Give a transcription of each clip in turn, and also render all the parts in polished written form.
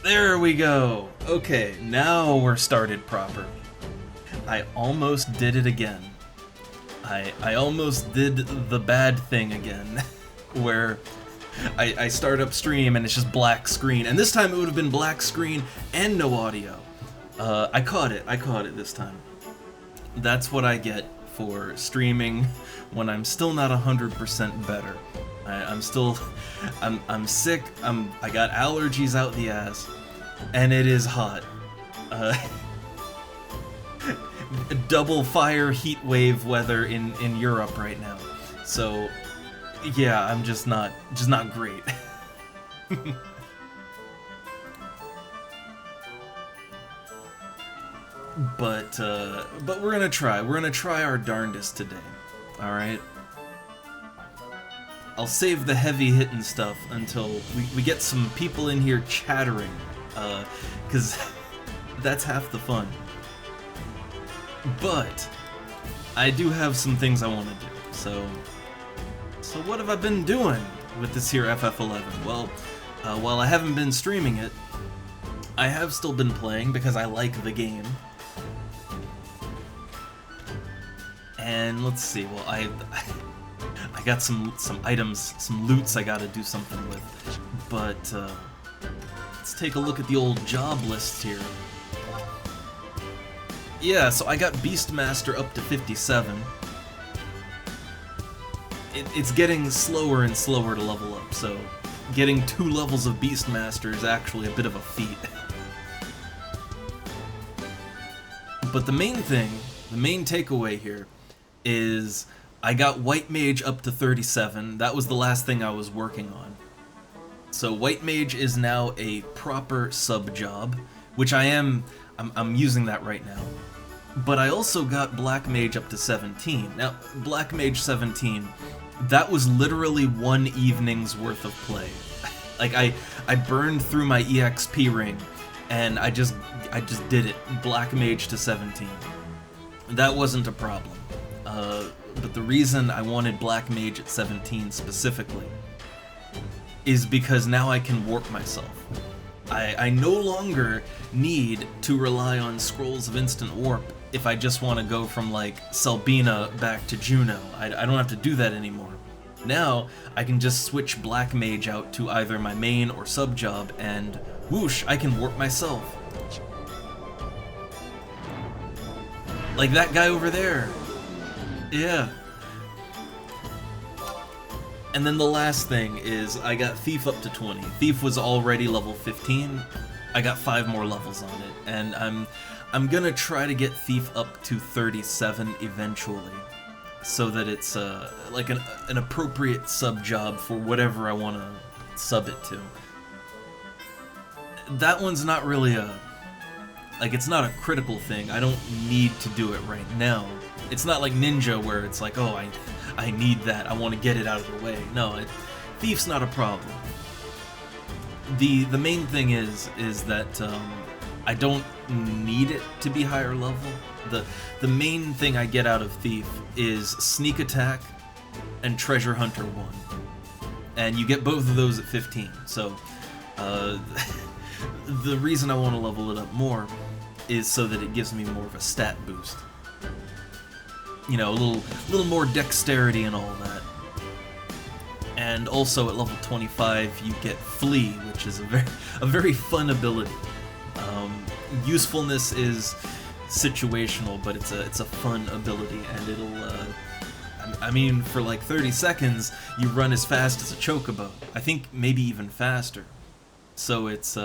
There we go. Okay, now we're started proper. I almost did it again. I almost did the bad thing again, where I start up stream and it's just black screen, and this time it would have been black screen and no audio. I caught it this time. That's what I get for streaming when I'm still not 100% better. I'm sick, I got allergies out the ass, and it is hot. Double fire heat wave weather in Europe right now. So yeah, I'm just not great. But we're gonna try. We're gonna try our darndest today. All right. I'll save the heavy hitting stuff until we get some people in here chattering, because that's half the fun. But I do have some things I want to do. So what have I been doing with this here FF11? Well, while I haven't been streaming it, I have still been playing because I like the game. And let's see. Well, I got some items, some loots I gotta do something with. But let's take a look at the old job list here. Yeah, so I got Beastmaster up to 57. It's getting slower and slower to level up, so getting 2 levels of Beastmaster is actually a bit of a feat. But the main thing, the main takeaway here, is I got White Mage up to 37. That was the last thing I was working on. So White Mage is now a proper sub-job, which I'm using that right now. But I also got Black Mage up to 17. Now, Black Mage 17, that was literally one evening's worth of play. Like, I burned through my EXP ring, and I just did it. Black Mage to 17. That wasn't a problem. But the reason I wanted Black Mage at 17 specifically is because now I can warp myself. I no longer need to rely on Scrolls of Instant Warp if I just want to go from, like, Selbina back to Juno. I don't have to do that anymore. Now, I can just switch Black Mage out to either my main or sub job, and whoosh, I can warp myself. Like that guy over there. Yeah. And then the last thing is I got Thief up to 20. Thief was already level 15. I got 5 more levels on it, and I'm gonna try to get Thief up to 37 eventually, so that it's like an appropriate sub job for whatever I want to sub it to. That one's not really it's not a critical thing. I don't need to do it right now. It's not like Ninja where it's like, oh, I need that, I want to get it out of the way. No, Thief's not a problem. The main thing is that I don't need it to be higher level. The main thing I get out of Thief is Sneak Attack and Treasure Hunter 1. And you get both of those at 15, so the reason I want to level it up more is so that it gives me more of a stat boost. You know, a little more dexterity and all that. And also at level 25 you get Flee, which is a very fun ability. Usefulness is situational, but it's a fun ability, and it'll I mean, for like 30 seconds you run as fast as a chocobo. I think maybe even faster. So it's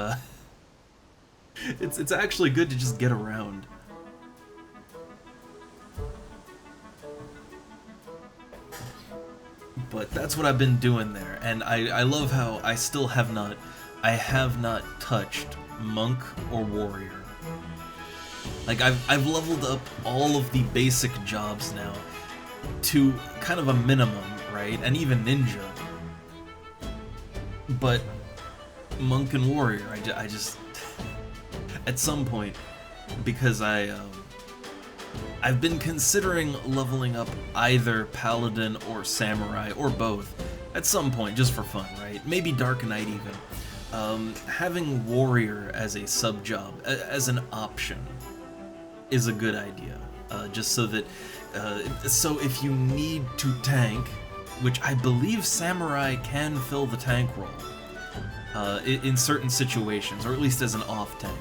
actually good to just get around. But that's what I've been doing there, and I love how I have not touched Monk or Warrior. Like, I've leveled up all of the basic jobs now to kind of a minimum, right? And even Ninja. But Monk and Warrior, I just at some point, because I've been considering leveling up either Paladin or Samurai, or both, at some point, just for fun, right? Maybe Dark Knight even. having warrior as a sub job, as an option, is a good idea. Just so that, so if you need to tank, which I believe samurai can fill the tank role in certain situations, or at least as an off tank.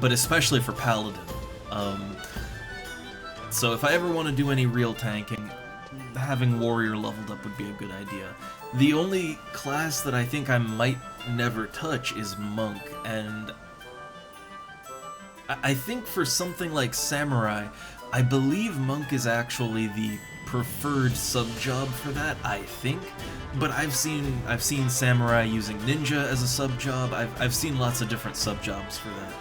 But especially for paladin. So if I ever want to do any real tanking, having warrior leveled up would be a good idea. The only class that I think I might never touch is monk, and I think for something like samurai, I believe monk is actually the preferred sub-job for that, I think. But I've seen samurai using ninja as a sub-job. I've seen lots of different sub-jobs for that.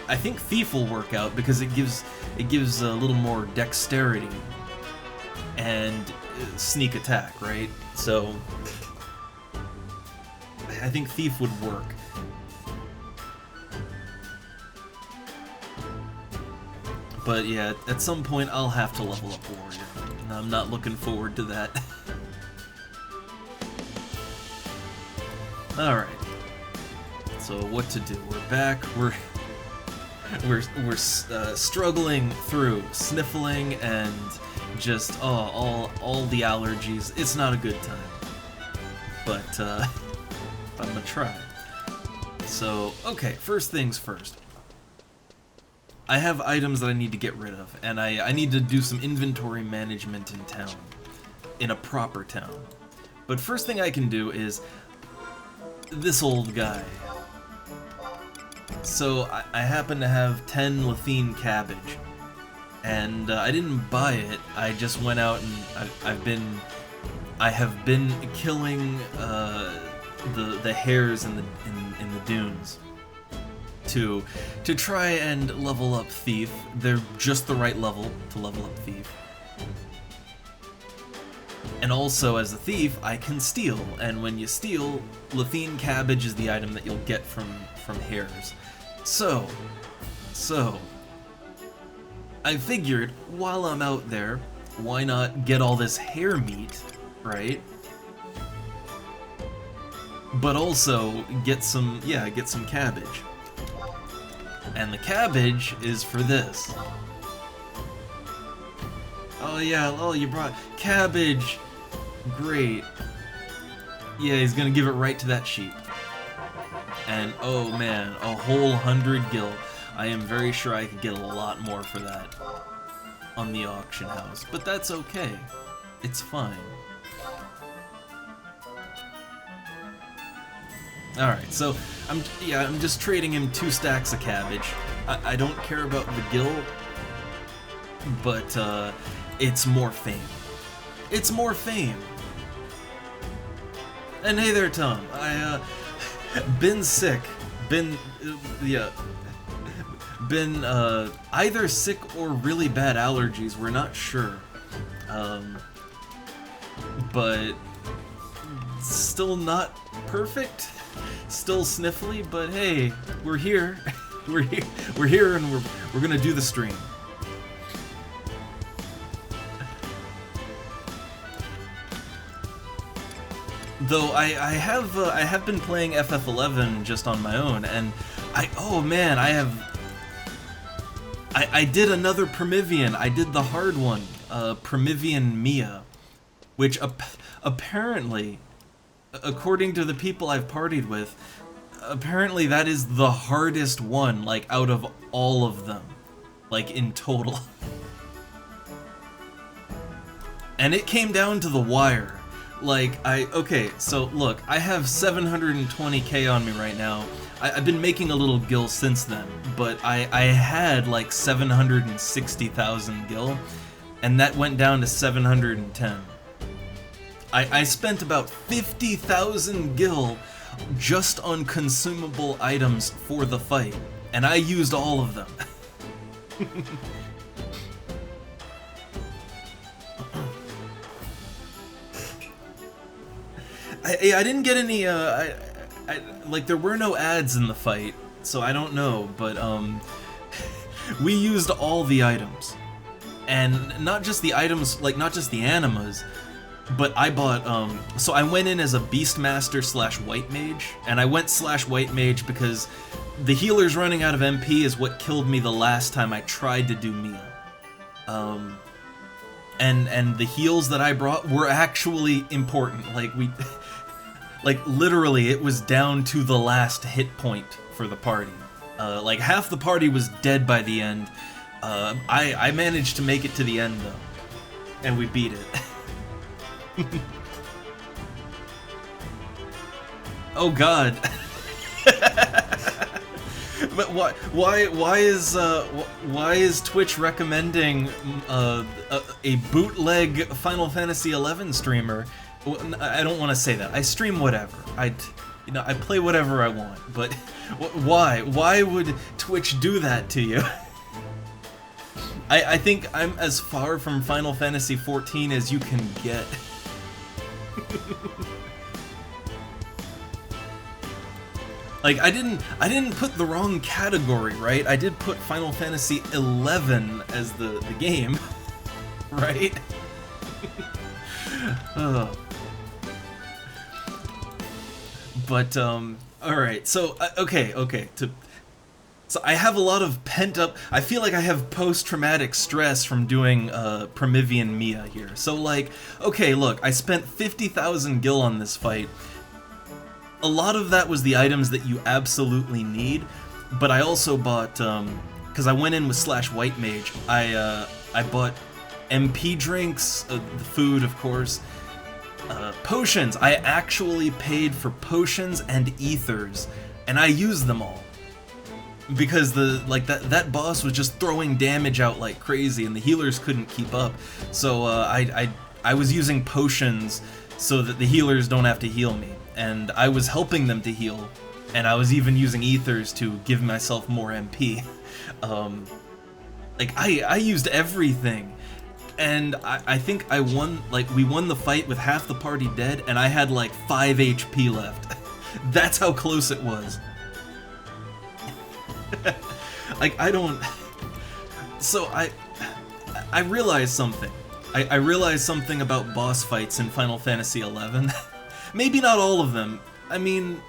I think thief will work out because it gives a little more dexterity and sneak attack, right? So I think thief would work. But yeah, at some point I'll have to level up warrior, and I'm not looking forward to that. Alright, so what to do? We're back, we're struggling through, sniffling and just, all the allergies. It's not a good time, but I'm gonna try. So, okay, first things first. I have items that I need to get rid of, and I need to do some inventory management in town, in a proper town. But first thing I can do is this old guy. So I happen to have 10 Lathine cabbage, and I didn't buy it. I just went out and I have been killing the hares in the dunes to try and level up thief. They're just the right level to level up thief. And also, as a thief, I can steal, and when you steal, Lathine cabbage is the item that you'll get from hares. So, I figured, while I'm out there, why not get all this hare meat, right? But also, get some cabbage. And the cabbage is for this. Oh yeah, oh, you brought cabbage! Great. Yeah, he's gonna give it right to that sheep. And oh man, a whole 100 gil. I am very sure I could get a lot more for that on the auction house. But that's okay. It's fine. Alright, so I'm just trading him 2 stacks of cabbage. I don't care about the gil, but it's more fame. It's more fame. And hey there, Tom. I been sick. Been either sick or really bad allergies. We're not sure. But still not perfect. Still sniffly, but hey, we're here. we're here, and we're gonna do the stream. Though I have been playing FF11 just on my own, and I did another Primivian. I did the hard one, Primivian Mia, which apparently, according to the people I've partied with, apparently that is the hardest one, like, out of all of them, like, in total. And it came down to the wire. Like, okay, so look, I have 720k on me right now. I've been making a little gil since then, but I had like 760,000 gil, and that went down to 710. I spent about 50,000 gil just on consumable items for the fight, and I used all of them. I didn't get any, like, there were no ads in the fight, so I don't know, but, we used all the items. And not just the items, like, not just the animas, But I bought, so I went in as a Beastmaster / White Mage, and I went / White Mage because the healers running out of MP is what killed me the last time I tried to do Mia. And the heals that I brought were actually important. Like, like, literally, it was down to the last hit point for the party. Like, half the party was dead by the end. I managed to make it to the end, though. And we beat it. Oh god. But why is Twitch recommending a bootleg Final Fantasy XI streamer? I don't want to say that. I stream whatever. I play whatever I want. But why would Twitch do that to you? I think I'm as far from Final Fantasy XIV as you can get. Like, I didn't put the wrong category, right? I did put Final Fantasy XI as the game, right? But, alright, so, okay, so I have a lot of pent-up... I feel like I have post-traumatic stress from doing Promethean Mia here. So, like, okay, look, I spent 50,000 gil on this fight. A lot of that was the items that you absolutely need, but I also bought, because I went in with / White Mage, I bought MP drinks, the food, of course, potions. I actually paid for potions and ethers, and I used them all. Because that boss was just throwing damage out like crazy, and the healers couldn't keep up. So I was using potions so that the healers don't have to heal me, and I was helping them to heal, and I was even using ethers to give myself more MP. Like I used everything, and I think I won. Like, we won the fight with half the party dead, and I had like 5 HP left. That's how close it was. Like, I don't... So, I realized something. I realized something about boss fights in Final Fantasy XI. Maybe not all of them. I mean,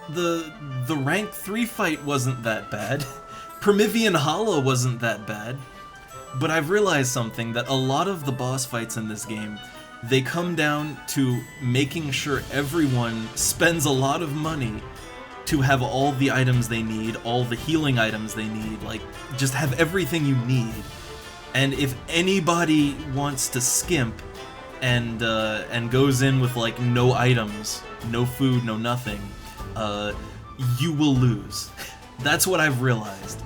the rank 3 fight wasn't that bad. Promethean Hollow wasn't that bad. But I've realized something, that a lot of the boss fights in this game, they come down to making sure everyone spends a lot of money to have all the items they need, all the healing items they need, like, just have everything you need. And if anybody wants to skimp and goes in with, like, no items, no food, no nothing, you will lose. That's what I've realized.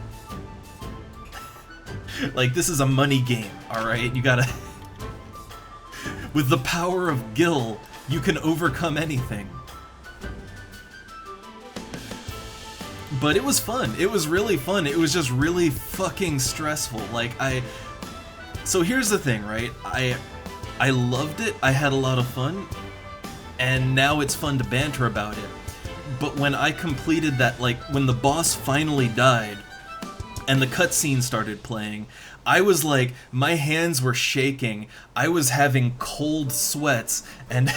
Like, this is a money game, alright? You gotta... With the power of Gil, you can overcome anything. But it was fun. It was really fun. It was just really fucking stressful. Like, So here's the thing, right? I loved it. I had a lot of fun. And now it's fun to banter about it. But when I completed that, like, when the boss finally died, and the cutscene started playing, I was like, my hands were shaking, I was having cold sweats, and,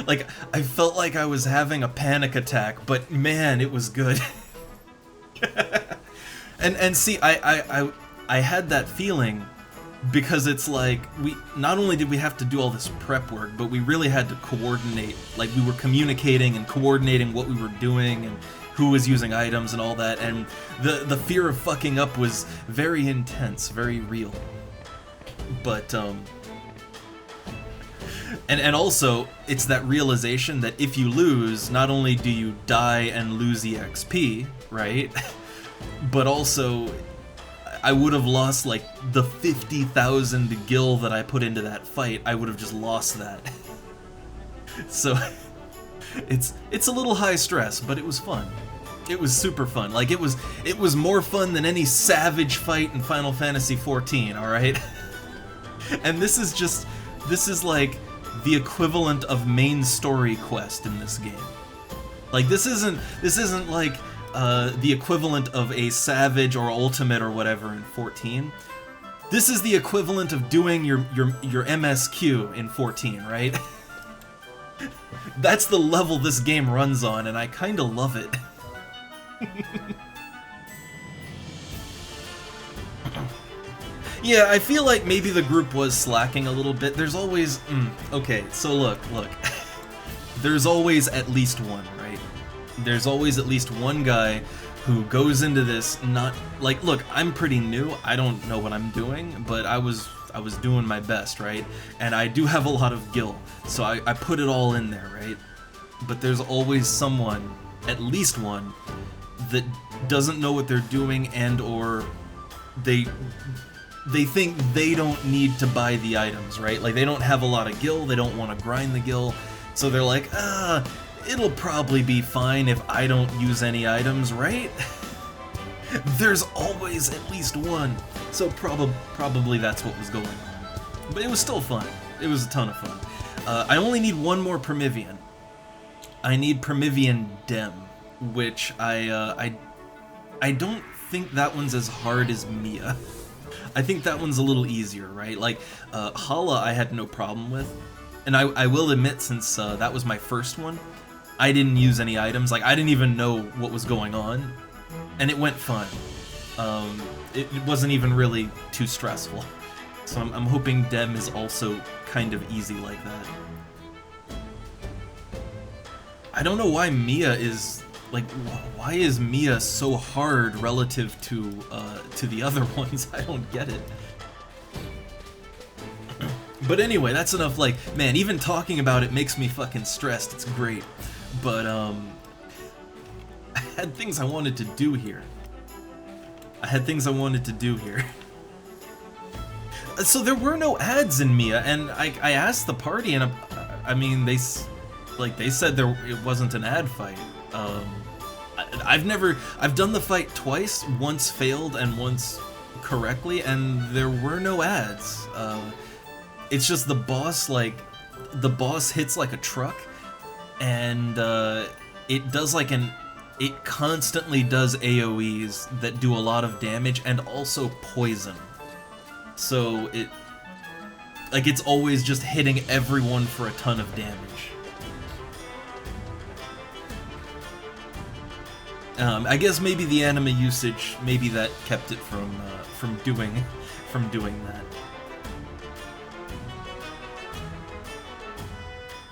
like, I felt like I was having a panic attack, but man, it was good. and see, I had that feeling because it's like, not only did we have to do all this prep work, but we really had to coordinate, like, we were communicating and coordinating what we were doing, and who was using items and all that, and the fear of fucking up was very intense, very real. But, and also, it's that realization that if you lose, not only do you die and lose the XP, right? But also, I would have lost, like, the 50,000 gil that I put into that fight. I would have just lost that. So, it's a little high stress, but it was fun. It was super fun. Like, it was more fun than any savage fight in Final Fantasy XIV, alright? And this is like the equivalent of main story quest in this game. Like, this isn't like the equivalent of a Savage or Ultimate or whatever in 14. This is the equivalent of doing your MSQ in 14, right? That's the level this game runs on, and I kinda love it. Yeah, I feel like maybe the group was slacking a little bit. There's always... okay, so look. There's always at least one, right? There's always at least one guy who goes into this not... Like, look, I'm pretty new. I don't know what I'm doing, but I was doing my best, right? And I do have a lot of gil, so I put it all in there, right? But there's always someone, at least one, that doesn't know what they're doing and or they think they don't need to buy the items, right? Like, they don't have a lot of gil, they don't want to grind the gil, so they're like, it'll probably be fine if I don't use any items, right? There's always at least one, so probably that's what was going on. But it was still fun. It was a ton of fun. I only need one more Primivian. I need Primivian Dem, which I don't think that one's as hard as Mia. I think that one's a little easier, right? Like, Hala I had no problem with, and I will admit, since that was my first one, I didn't use any items. Like, I didn't even know what was going on, and it went fine. It wasn't even really too stressful. So I'm hoping Dem is also kind of easy like that. I don't know why Mia is... Like, why is Mia so hard relative to the other ones? I don't get it. But anyway, that's enough. Like, man, even talking about it makes me fucking stressed. It's great. But, I had things I wanted to do here. So there were no ads in Mia, and I asked the party, and I mean, they said it wasn't an ad fight. I've done the fight twice, once failed and once correctly, and there were no ads. It's just the boss hits like a truck, and it does it constantly does AoEs that do a lot of damage and also poison. So it's always just hitting everyone for a ton of damage. I guess maybe the anima usage, maybe that kept it from doing that.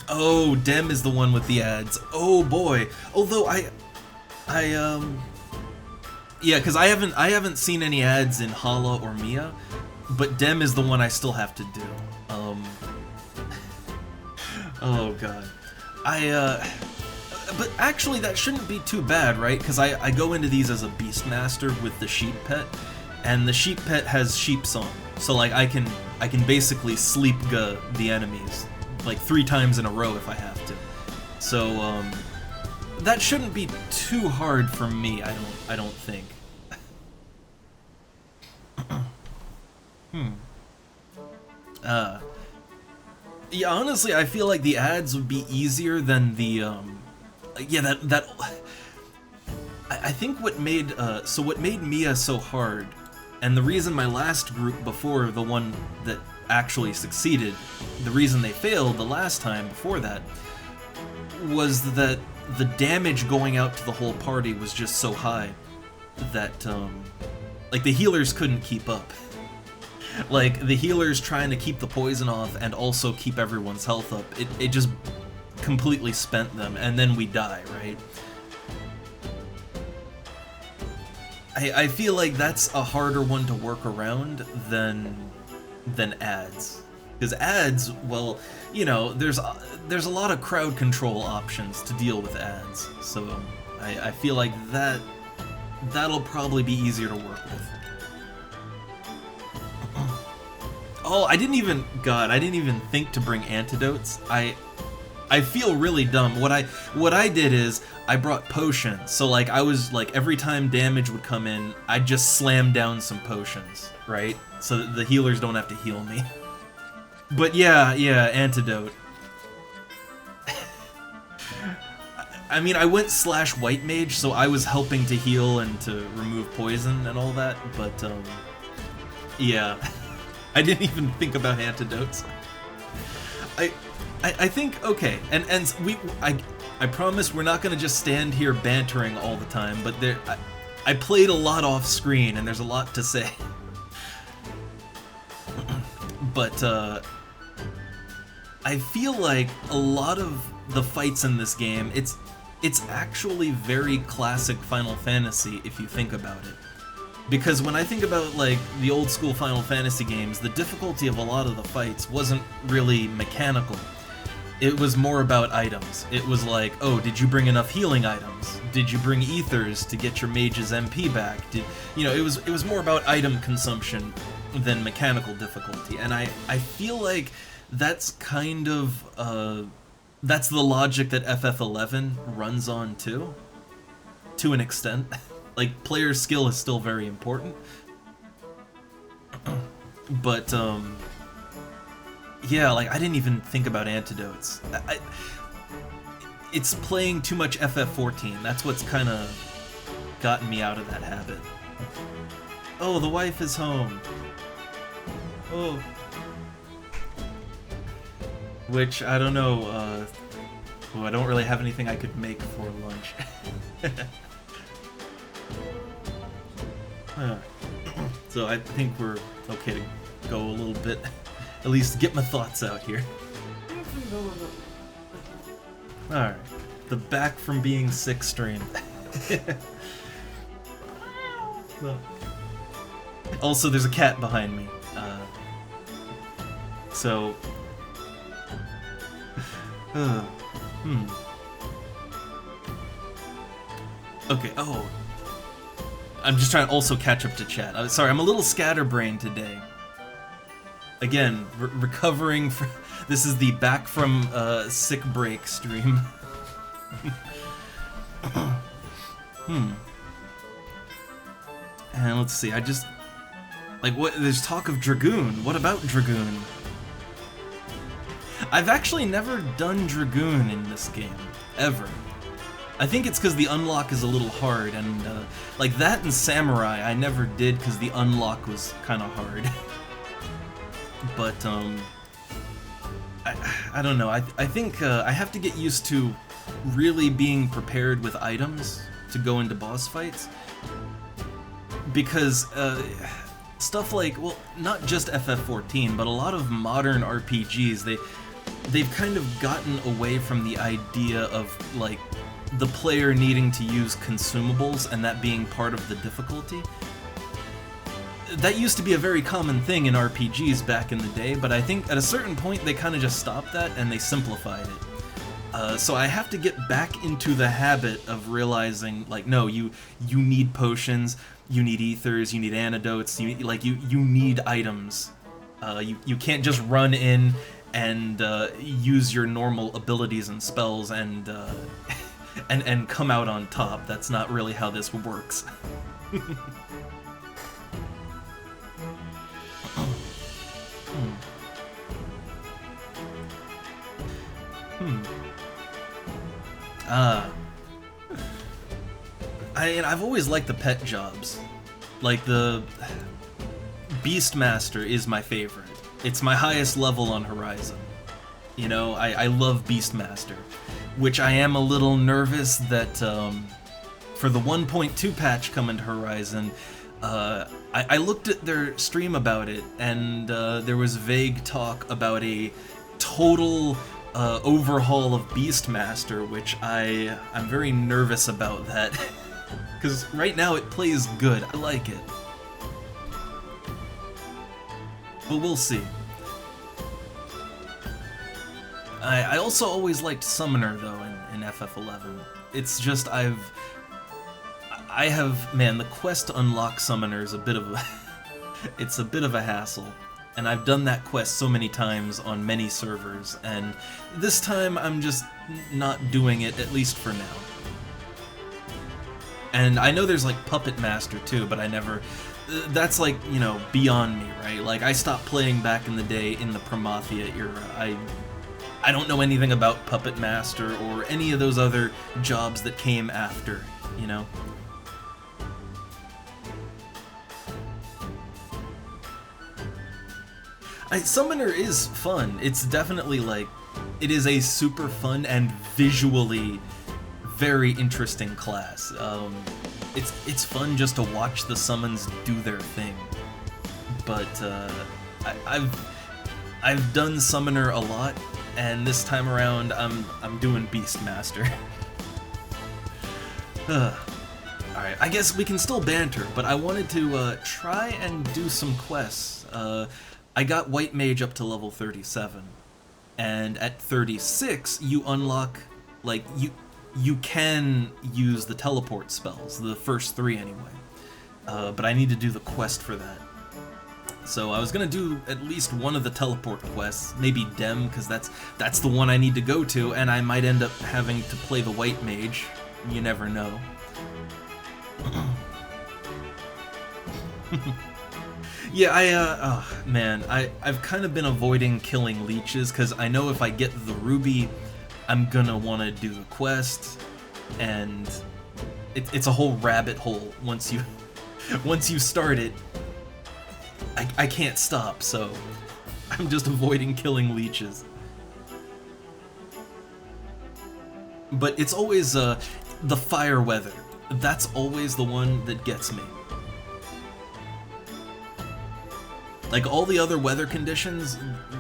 Oh, Dem is the one with the ads. Oh boy. Although yeah, because I haven't seen any ads in Hala or Mia, but Dem is the one I still have to do. Oh god. But actually, that shouldn't be too bad, right? Because I go into these as a Beastmaster with the Sheep Pet, and the Sheep Pet has Sheep Song, so like I can basically sleep the enemies like 3 times in a row if I have to. So that shouldn't be too hard for me. I don't think. Yeah, honestly, I feel like the ads would be easier than the yeah, I think what made Mia so hard, and the reason my last group before the one that actually succeeded, the reason they failed the last time before that, was that the damage going out to the whole party was just so high that like the healers couldn't keep up. Like, the healers trying to keep the poison off and also keep everyone's health up, it just completely spent them, and then we die, right? I feel like that's a harder one to work around than ads. Because ads, well, you know, there's a lot of crowd control options to deal with ads, so I feel like that'll probably be easier to work with. Oh, I didn't even think to bring antidotes. I feel really dumb. What I did is I brought potions. So like I was like, every time damage would come in, I'd just slam down some potions, right? So that the healers don't have to heal me. But yeah, antidote. I mean, I went / white mage, so I was helping to heal and to remove poison and all that, but yeah. I didn't even think about antidotes. I think, okay, and I promise we're not gonna just stand here bantering all the time, but I played a lot off screen and there's a lot to say. But I feel like a lot of the fights in this game, it's actually very classic Final Fantasy if you think about it. Because when I think about like the old school Final Fantasy games, the difficulty of a lot of the fights wasn't really mechanical. It was more about items. It was like, oh, did you bring enough healing items? Did you bring ethers to get your mage's MP back? It was more about item consumption than mechanical difficulty. And I feel like that's kind of that's the logic that FF11 runs on too, to an extent. Like, player skill is still very important. But yeah, like, I didn't even think about antidotes. It's playing too much FF14. That's what's kind of gotten me out of that habit. Oh, the wife is home. Oh. Which, I don't know, I don't really have anything I could make for lunch. So I think we're okay to go a little bit, at least get my thoughts out here. Alright, the back from being sick stream. Also, there's a cat behind me. So... Okay, oh. I'm just trying to also catch up to chat. Sorry, I'm a little scatterbrained today. Again, recovering from... This is the back from sick break stream. And let's see, I just... Like, what? There's talk of Dragoon. What about Dragoon? I've actually never done Dragoon in this game, ever. I think it's because the unlock is a little hard, and like that and Samurai I never did because the unlock was kind of hard. But I don't know, I think I have to get used to really being prepared with items to go into boss fights. Because stuff like, well, not just FF14, but a lot of modern RPGs, they've kind of gotten away from the idea of, like, the player needing to use consumables and that being part of the difficulty. That used to be a very common thing in RPGs back in the day, but I think at a certain point they kind of just stopped that and they simplified it. So I have to get back into the habit of realizing, like, no, you need potions, you need ethers, you need antidotes, you need items. You can't just run in and use your normal abilities and spells and come out on top. That's not really how this works. I've always liked the pet jobs. Like, the Beastmaster is my favorite. It's my highest level on Horizon. You know, I love Beastmaster. Which I am a little nervous that for the 1.2 patch coming to Horizon, I looked at their stream about it, and there was vague talk about a total overhaul of Beastmaster, which I'm very nervous about that. Because right now it plays good. I like it. But we'll see. I also always liked Summoner, though, in FF11. It's just man, the quest to unlock Summoner is a bit of a... it's a bit of a hassle. And I've done that quest so many times on many servers, and this time I'm just not doing it, at least for now. And I know there's, like, Puppet Master, too, but I never... That's, like, you know, beyond me, right? Like, I stopped playing back in the day in the Promathia era. I don't know anything about Puppet Master or any of those other jobs that came after, you know? Summoner is fun. It's definitely like, it is a super fun and visually very interesting class. It's fun just to watch the summons do their thing. But I've done Summoner a lot, and this time around I'm doing Beastmaster. Alright, I guess we can still banter, but I wanted to try and do some quests. I got White Mage up to level 37, and at 36 you unlock, like, you can use the teleport spells, the first 3 anyway. But I need to do the quest for that. So I was gonna do at least one of the teleport quests, maybe Dem, because that's the one I need to go to, and I might end up having to play the White Mage. You never know. Yeah, oh man, I've kind of been avoiding killing leeches, because I know if I get the ruby, I'm gonna want to do the quest, and it's a whole rabbit hole once you start it. I can't stop, so I'm just avoiding killing leeches. But it's always the fire weather. That's always the one that gets me. Like, all the other weather conditions,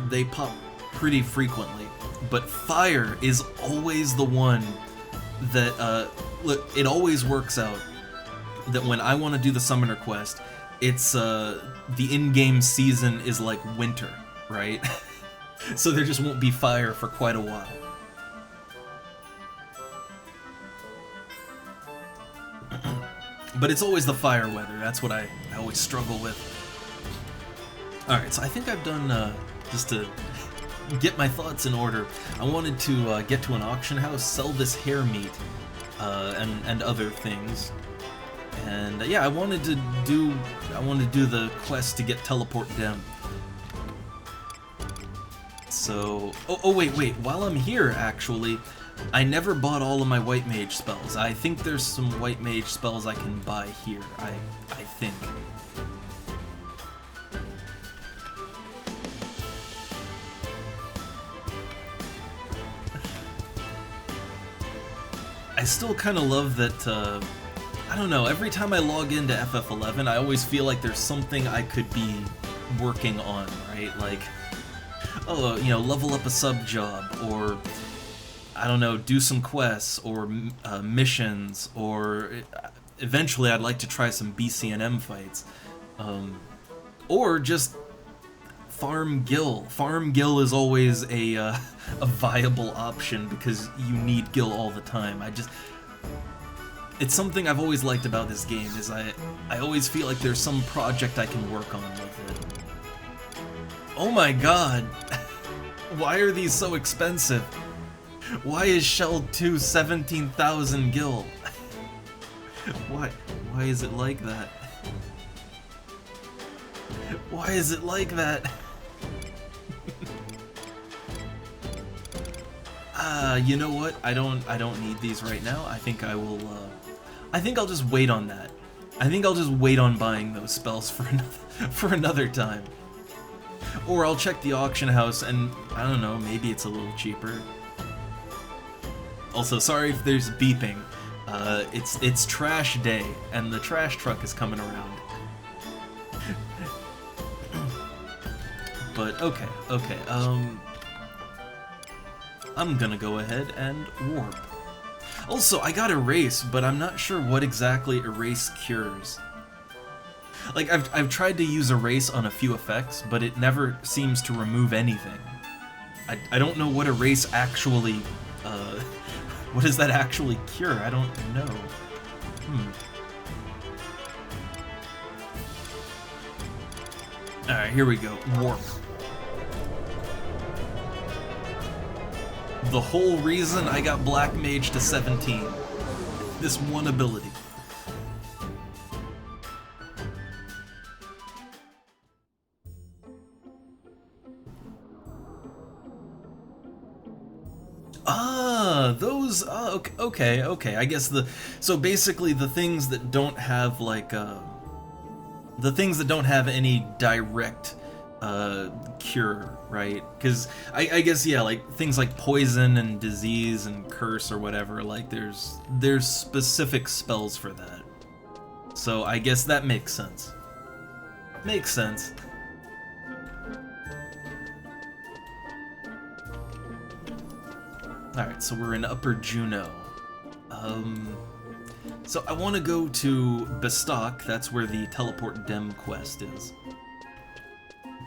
they pop pretty frequently, but fire is always the one that, look, it always works out that when I want to do the Summoner quest, it's, the in-game season is like winter, right? So there just won't be fire for quite a while. But it's always the fire weather, that's what I always struggle with. Alright, so I think I've done, just to get my thoughts in order, I wanted to get to an auction house, sell this hair meat, and other things. And yeah, I wanted to do the quest to get Teleport Dem. So, oh wait, while I'm here, actually, I never bought all of my White Mage spells. I think there's some White Mage spells I can buy here, I think. I still kind of love that, I don't know, every time I log into FF11, I always feel like there's something I could be working on, right? Like, oh, you know, level up a sub-job, or, I don't know, do some quests, or missions, or eventually I'd like to try some BCNM fights. Or just farm Gil. Farm Gil is always a viable option because you need Gil all the time. It's something I've always liked about this game, is I always feel like there's some project I can work on with it. Oh my god! Why are these so expensive? Why is Shell 2 17,000 Gil? Why is it like that? Why is it like that? You know what? I don't need these right now. I think I will, I think I'll just wait on that. I think I'll just wait on buying those spells for another time. Or I'll check the auction house and, I don't know, maybe it's a little cheaper. Also, sorry if there's beeping. It's trash day, and the trash truck is coming around. But, okay, I'm gonna go ahead and warp. Also, I got Erase, but I'm not sure what exactly Erase cures. Like, I've tried to use Erase on a few effects, but it never seems to remove anything. I don't know what Erase actually, what does that actually cure? I don't know. Alright, here we go. Warp. The whole reason I got Black Mage to 17. This one ability. Those, okay, I guess so basically the things that don't have, like, the things that don't have any direct, cure, right? Because I guess, yeah, like things like poison and disease and curse or whatever, like there's specific spells for that. So I guess that makes sense. Makes sense. Alright, so we're in Upper Juno. So I want to go to Bestock, that's where the Teleport Dem quest is.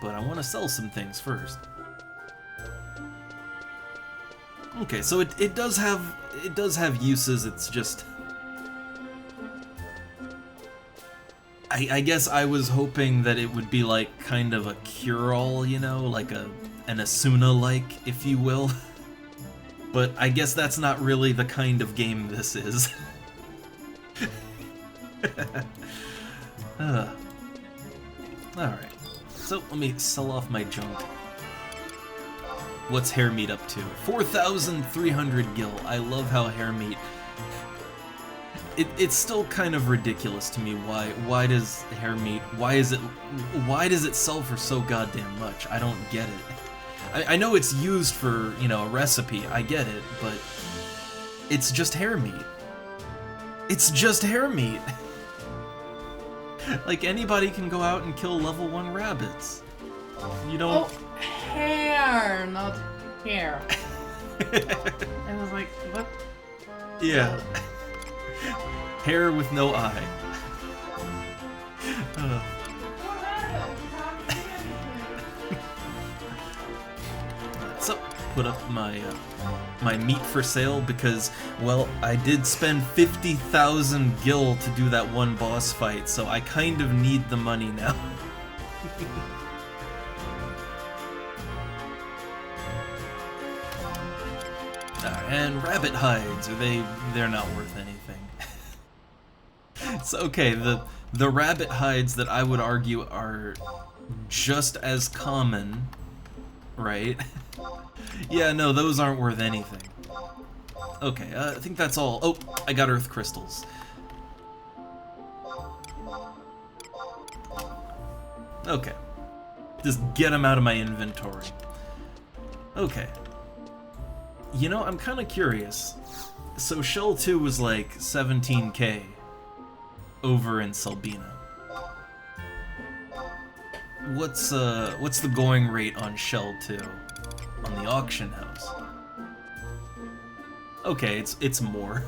But I want to sell some things first. Okay, so it does have uses, it's just... I guess I was hoping that it would be like kind of a cure-all, you know, like an Asuna-like, if you will. But I guess that's not really the kind of game this is. Alright, so let me sell off my junk. What's Hairmeat up to? 4,300 gil. I love how Hairmeat... It's still kind of ridiculous to me. Why does Hairmeat... Why does it sell for so goddamn much? I don't get it. I know it's used for, you know, a recipe. I get it, but... It's just Hairmeat. It's just Hairmeat. Like, anybody can go out and kill level 1 rabbits. You don't... Oh, hair, not hair. I was like, what? Yeah. Hair with no eye. So, put up my my meat for sale because, well, I did spend 50,000 gil to do that one boss fight, so I kind of need the money now. And rabbit hides, they're not worth anything. So okay, the rabbit hides that I would argue are just as common, right? Yeah, no, those aren't worth anything. Okay, I think that's all. Oh, I got earth crystals. Okay. Just get them out of my inventory. Okay. You know, I'm kind of curious. So Shell 2 was like 17k over in Selbina. What's the going rate on Shell 2 on the auction house? Okay, it's more.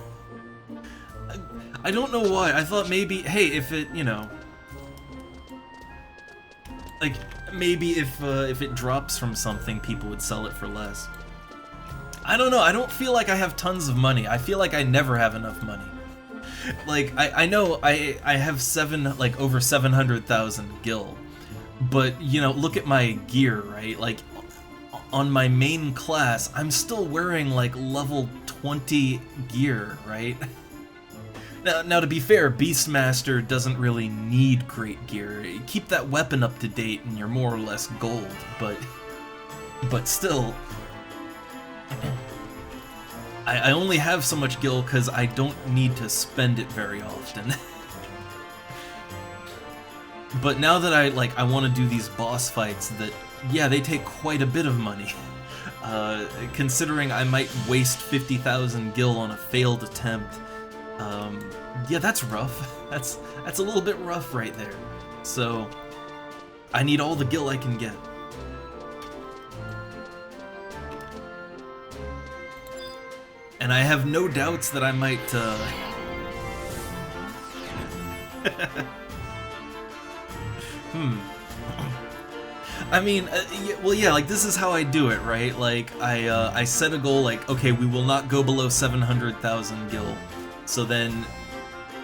I don't know why. I thought maybe, hey, if it, you know, like maybe if it drops from something, people would sell it for less. I don't know, I don't feel like I have tons of money. I feel like I never have enough money. Like, I know I have over 700,000 gil, but, you know, look at my gear, right? Like, on my main class, I'm still wearing, like, level 20 gear, right? Now, to be fair, Beastmaster doesn't really need great gear. Keep that weapon up to date and you're more or less gold, but still... I only have so much gil because I don't need to spend it very often. But now that I want to do these boss fights that, yeah, they take quite a bit of money. Considering I might waste 50,000 gil on a failed attempt. Yeah, that's rough. That's a little bit rough right there. So, I need all the gil I can get. And I have no doubts that I might, I mean, well, yeah, like, this is how I do it, right? Like, I set a goal, like, okay, we will not go below 700,000 gil. So then,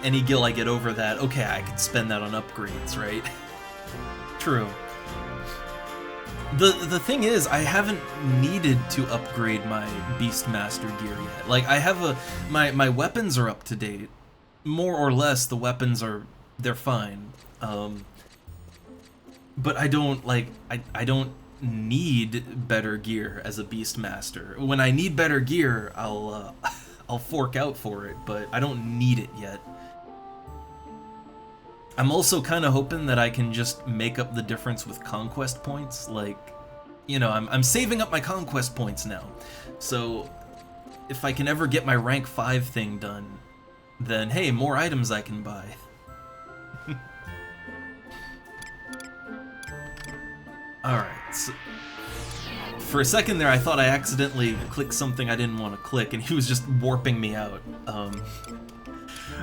any gil I get over that, okay, I can spend that on upgrades, right? True. The thing is, I haven't needed to upgrade my Beastmaster gear yet. Like, I have my weapons are up to date. More or less, the weapons they're fine. But I don't, like, I don't need better gear as a Beastmaster. When I need better gear, I'll fork out for it, but I don't need it yet. I'm also kind of hoping that I can just make up the difference with conquest points. Like, you know, I'm saving up my conquest points now. So if I can ever get my rank 5 thing done, then hey, more items I can buy. Alright, so for a second there I thought I accidentally clicked something I didn't want to click and he was just warping me out.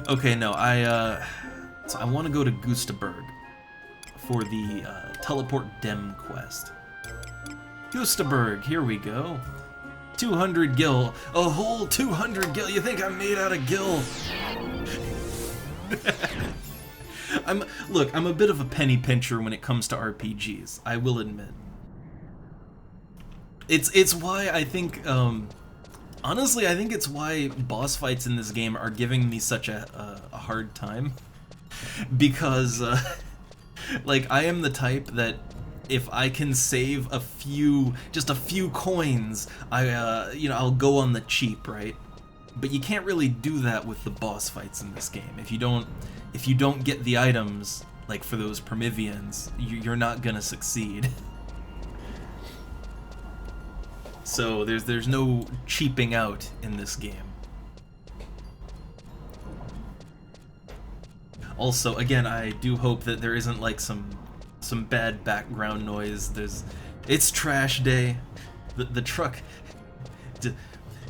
Okay, no, so I want to go to Gustaberg for the Teleport Dem quest. Gustaberg, here we go. 200 gil. A whole 200 gil. You think I'm made out of gil? Look, I'm a bit of a penny pincher when it comes to RPGs, I will admit. It's why I think, honestly, I think it's why boss fights in this game are giving me such a hard time. Because, like, I am the type that if I can save just a few coins, you know, I'll go on the cheap, right? But you can't really do that with the boss fights in this game. If you don't get the items, like for those Prometheans, you're not gonna succeed. So there's no cheaping out in this game. Also, again, I do hope that there isn't like some bad background noise. It's trash day. The truck,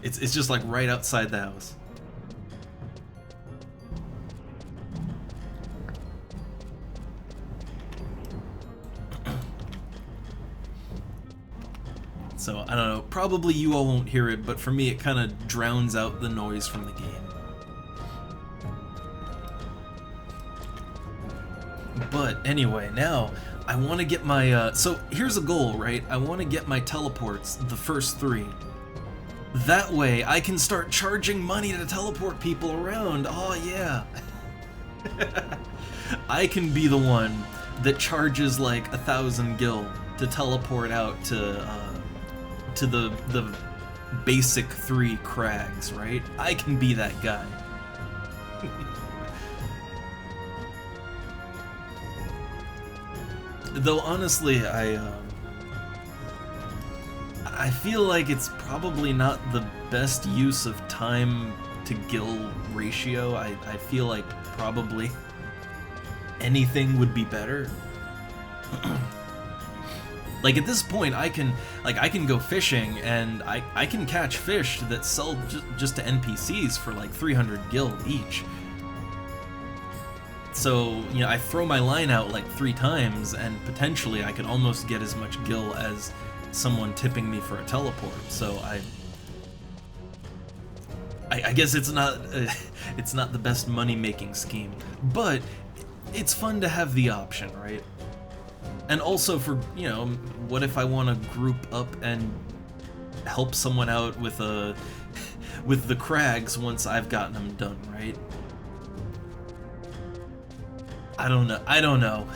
it's just like right outside the house. So, I don't know, probably you all won't hear it, but for me it kind of drowns out the noise from the game. But anyway, now I want to get my, so here's a goal, right? I want to get my teleports, the first 3. That way I can start charging money to teleport people around. Oh yeah. I can be the one that charges like 1,000 gil to teleport out to the basic 3 crags, right? I can be that guy. Though honestly, I feel like it's probably not the best use of time to gil ratio. I feel like probably anything would be better. Like at this point, I can go fishing and I can catch fish that sell just to NPCs for like 300 gil each. So, you know, I throw my line out like 3 times and potentially I could almost get as much gil as someone tipping me for a teleport. So I guess it's not the best money-making scheme, but it's fun to have the option, right? And also for, you know, what if I want to group up and help someone out with the crags once I've gotten them done, right? I don't know.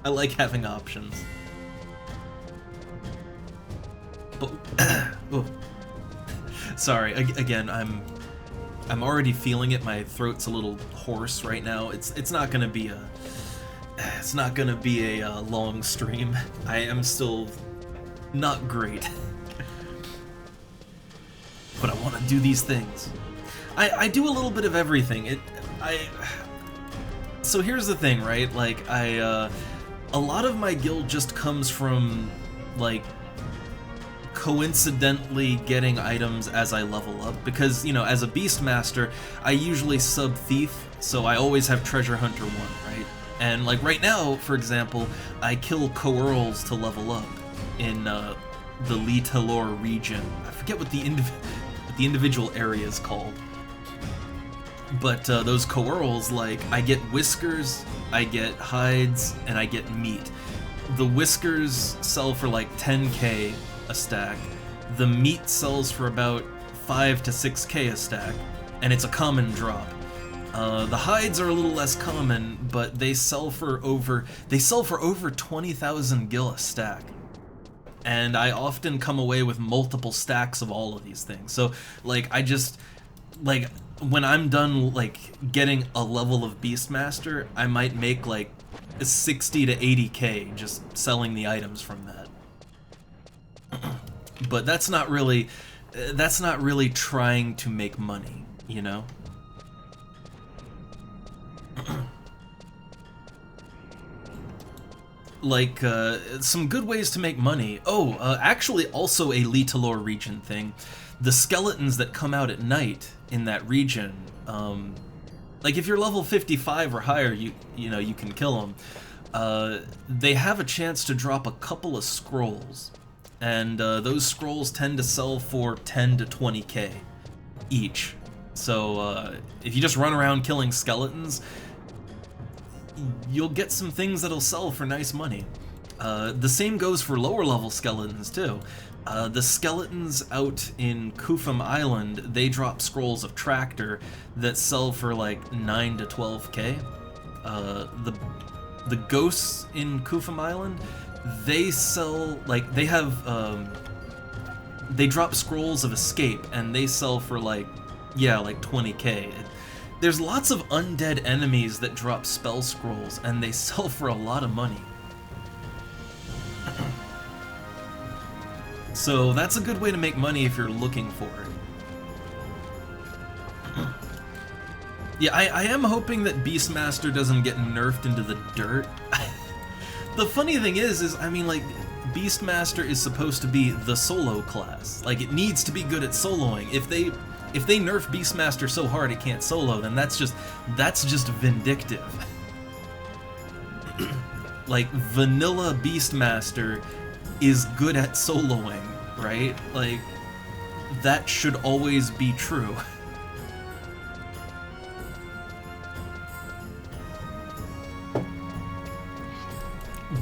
I like having options. But oh, sorry. Again, I'm already feeling it. My throat's a little hoarse right now. It's not gonna be a long stream. I am still not great. But I want to do these things. I do a little bit of everything. So here's the thing, right? Like a lot of my guild just comes from like coincidentally getting items as I level up, because, you know, as a Beastmaster, I usually sub Thief, so I always have Treasure Hunter 1, right? And like right now, for example, I kill Coeurls to level up in the Litalor region. I forget what the individual area is called. But those Coeurls, like, I get whiskers, I get hides, and I get meat. The whiskers sell for like 10k a stack. The meat sells for about 5 to 6k a stack, and it's a common drop. The hides are a little less common, but they sell for over 20,000 gil a stack. And I often come away with multiple stacks of all of these things. So, like, when I'm done, like, getting a level of Beastmaster, I might make, like, 60 to 80k just selling the items from that. But that's not really trying to make money, you know? Like, some good ways to make money. Oh, actually also a Litalor region thing. The skeletons that come out at night in that region, like if you're level 55 or higher, you know, you can kill them. They have a chance to drop a couple of scrolls, and those scrolls tend to sell for 10 to 20k each. So if you just run around killing skeletons, you'll get some things that'll sell for nice money. The same goes for lower level skeletons too. The skeletons out in Kufum Island, they drop scrolls of Tractor that sell for like 9 to 12k. The ghosts in Kufum Island, they sell, like, they have, they drop scrolls of Escape, and they sell for like, yeah, like 20k. There's lots of undead enemies that drop spell scrolls, and they sell for a lot of money. So that's a good way to make money if you're looking for it. Yeah, I am hoping that Beastmaster doesn't get nerfed into the dirt. The funny thing is I mean, like, Beastmaster is supposed to be the solo class. Like, it needs to be good at soloing. If they nerf Beastmaster so hard it can't solo, then that's just vindictive. Like, vanilla Beastmaster is good at soloing, right? Like, that should always be true.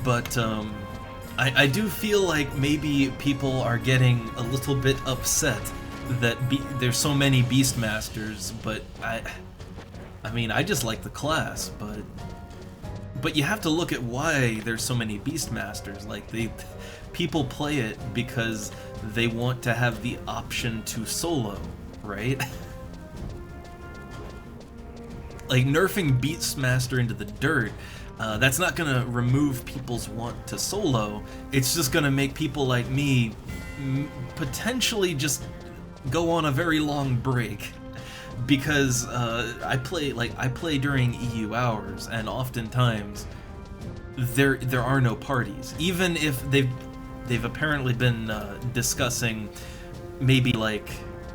But, I do feel like maybe people are getting a little bit upset that there's so many Beastmasters, but I mean, I just like the class, but you have to look at why there's so many Beastmasters. Like, people play it because they want to have the option to solo, right? Like, nerfing Beastmaster into the dirt, that's not gonna remove people's want to solo. It's just gonna make people like me potentially just go on a very long break, because I play during EU hours, and oftentimes there are no parties. Even if they've apparently been discussing maybe like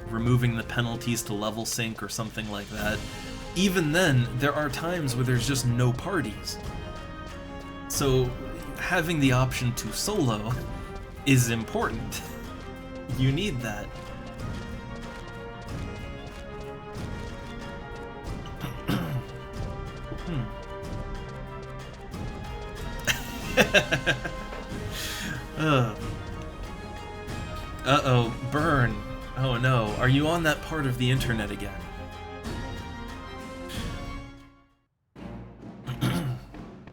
removing the penalties to level sync or something like that. Even then, there are times where there's just no parties. So having the option to solo is important. You need that. Uh-oh, burn. Oh no, are you on that part of the internet again?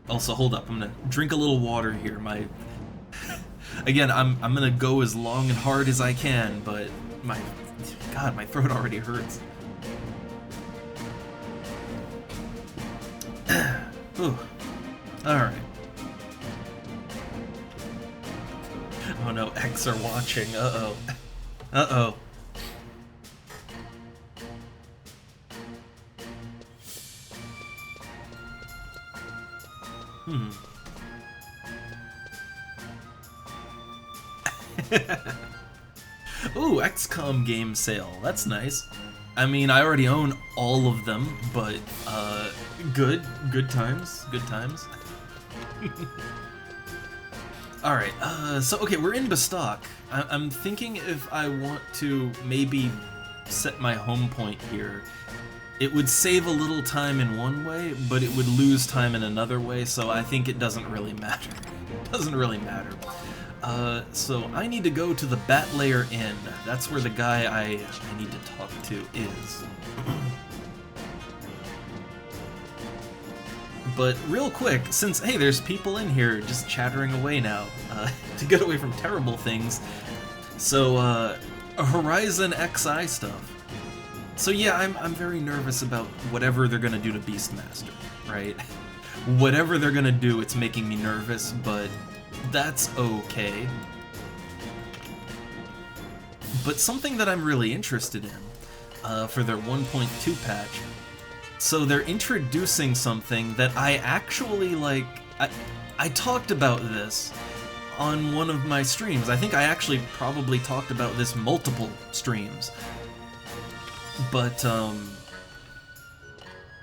Also, hold up, I'm gonna drink a little water here. Again, I'm gonna go as long and hard as I can, but my throat already hurts. Ooh. Alright. Oh no, X are watching. Uh-oh. Uh-oh. Ooh, XCOM game sale. That's nice. I mean, I already own all of them, but, good times. Good times. Alright, so, okay, we're in Bestock. I'm thinking if I want to maybe set my home point here. It would save a little time in one way, but it would lose time in another way, so I think it doesn't really matter. It doesn't really matter. So I need to go to the Bat Layer Inn. That's where the guy I need to talk to is. But real quick, since, hey, there's people in here just chattering away now, to get away from terrible things. So, HorizonXI stuff. So yeah, I'm very nervous about whatever they're gonna do to Beastmaster, right? Whatever they're gonna do, it's making me nervous, but that's okay. But something that I'm really interested in for their 1.2 patch, so they're introducing something that I actually like. I talked about this on one of my streams. I think I actually probably talked about this multiple streams. But,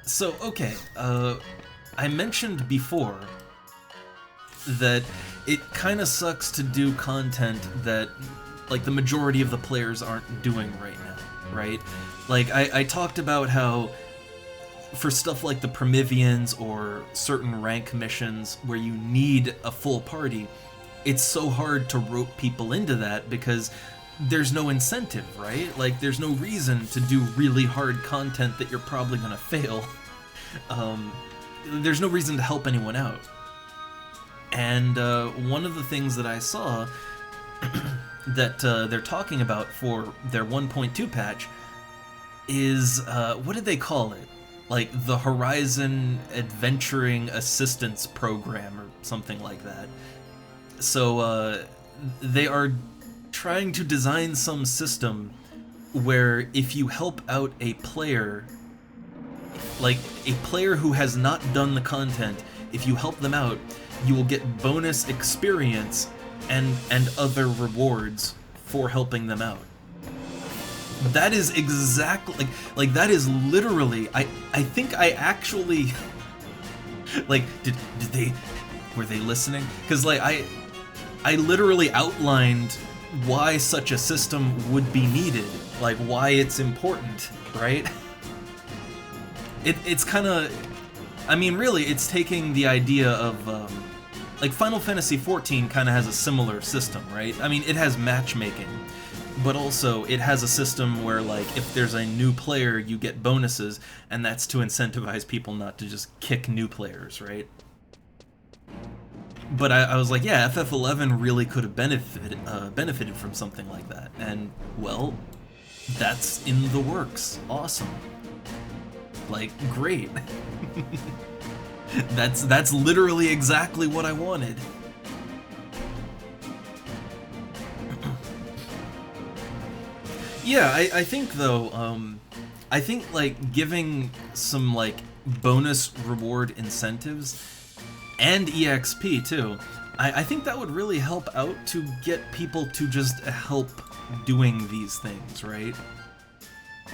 so, okay, I mentioned before that it kind of sucks to do content that, like, the majority of the players aren't doing right now, right? Like, I talked about how, for stuff like the Primivians or certain rank missions where you need a full party, it's so hard to rope people into that because there's no incentive, right? Like, there's no reason to do really hard content that you're probably gonna fail. There's no reason to help anyone out. And one of the things that I saw that they're talking about for their 1.2 patch is, what did they call it? Like, the Horizon Adventuring Assistance Program or something like that. So, they are trying to design some system where if you help out a player, like a player who has not done the content, if you help them out, you will get bonus experience and other rewards for helping them out. That is exactly, like that is literally, I think I actually, like, were they listening? Because, like, I literally outlined why such a system would be needed, like why it's important, right? It's kind of, I mean, really, it's taking the idea of, like, Final Fantasy XIV kind of has a similar system, right? I mean, it has matchmaking, but also it has a system where, like, if there's a new player, you get bonuses, and that's to incentivize people not to just kick new players, right? But I was like, yeah, FF11 really could have benefited from something like that, and, well, that's in the works. Awesome. Like, great. That's literally exactly what I wanted. Yeah, I think, though, I think, like, giving some, like, bonus reward incentives and EXP too, I think that would really help out to get people to just help doing these things, right?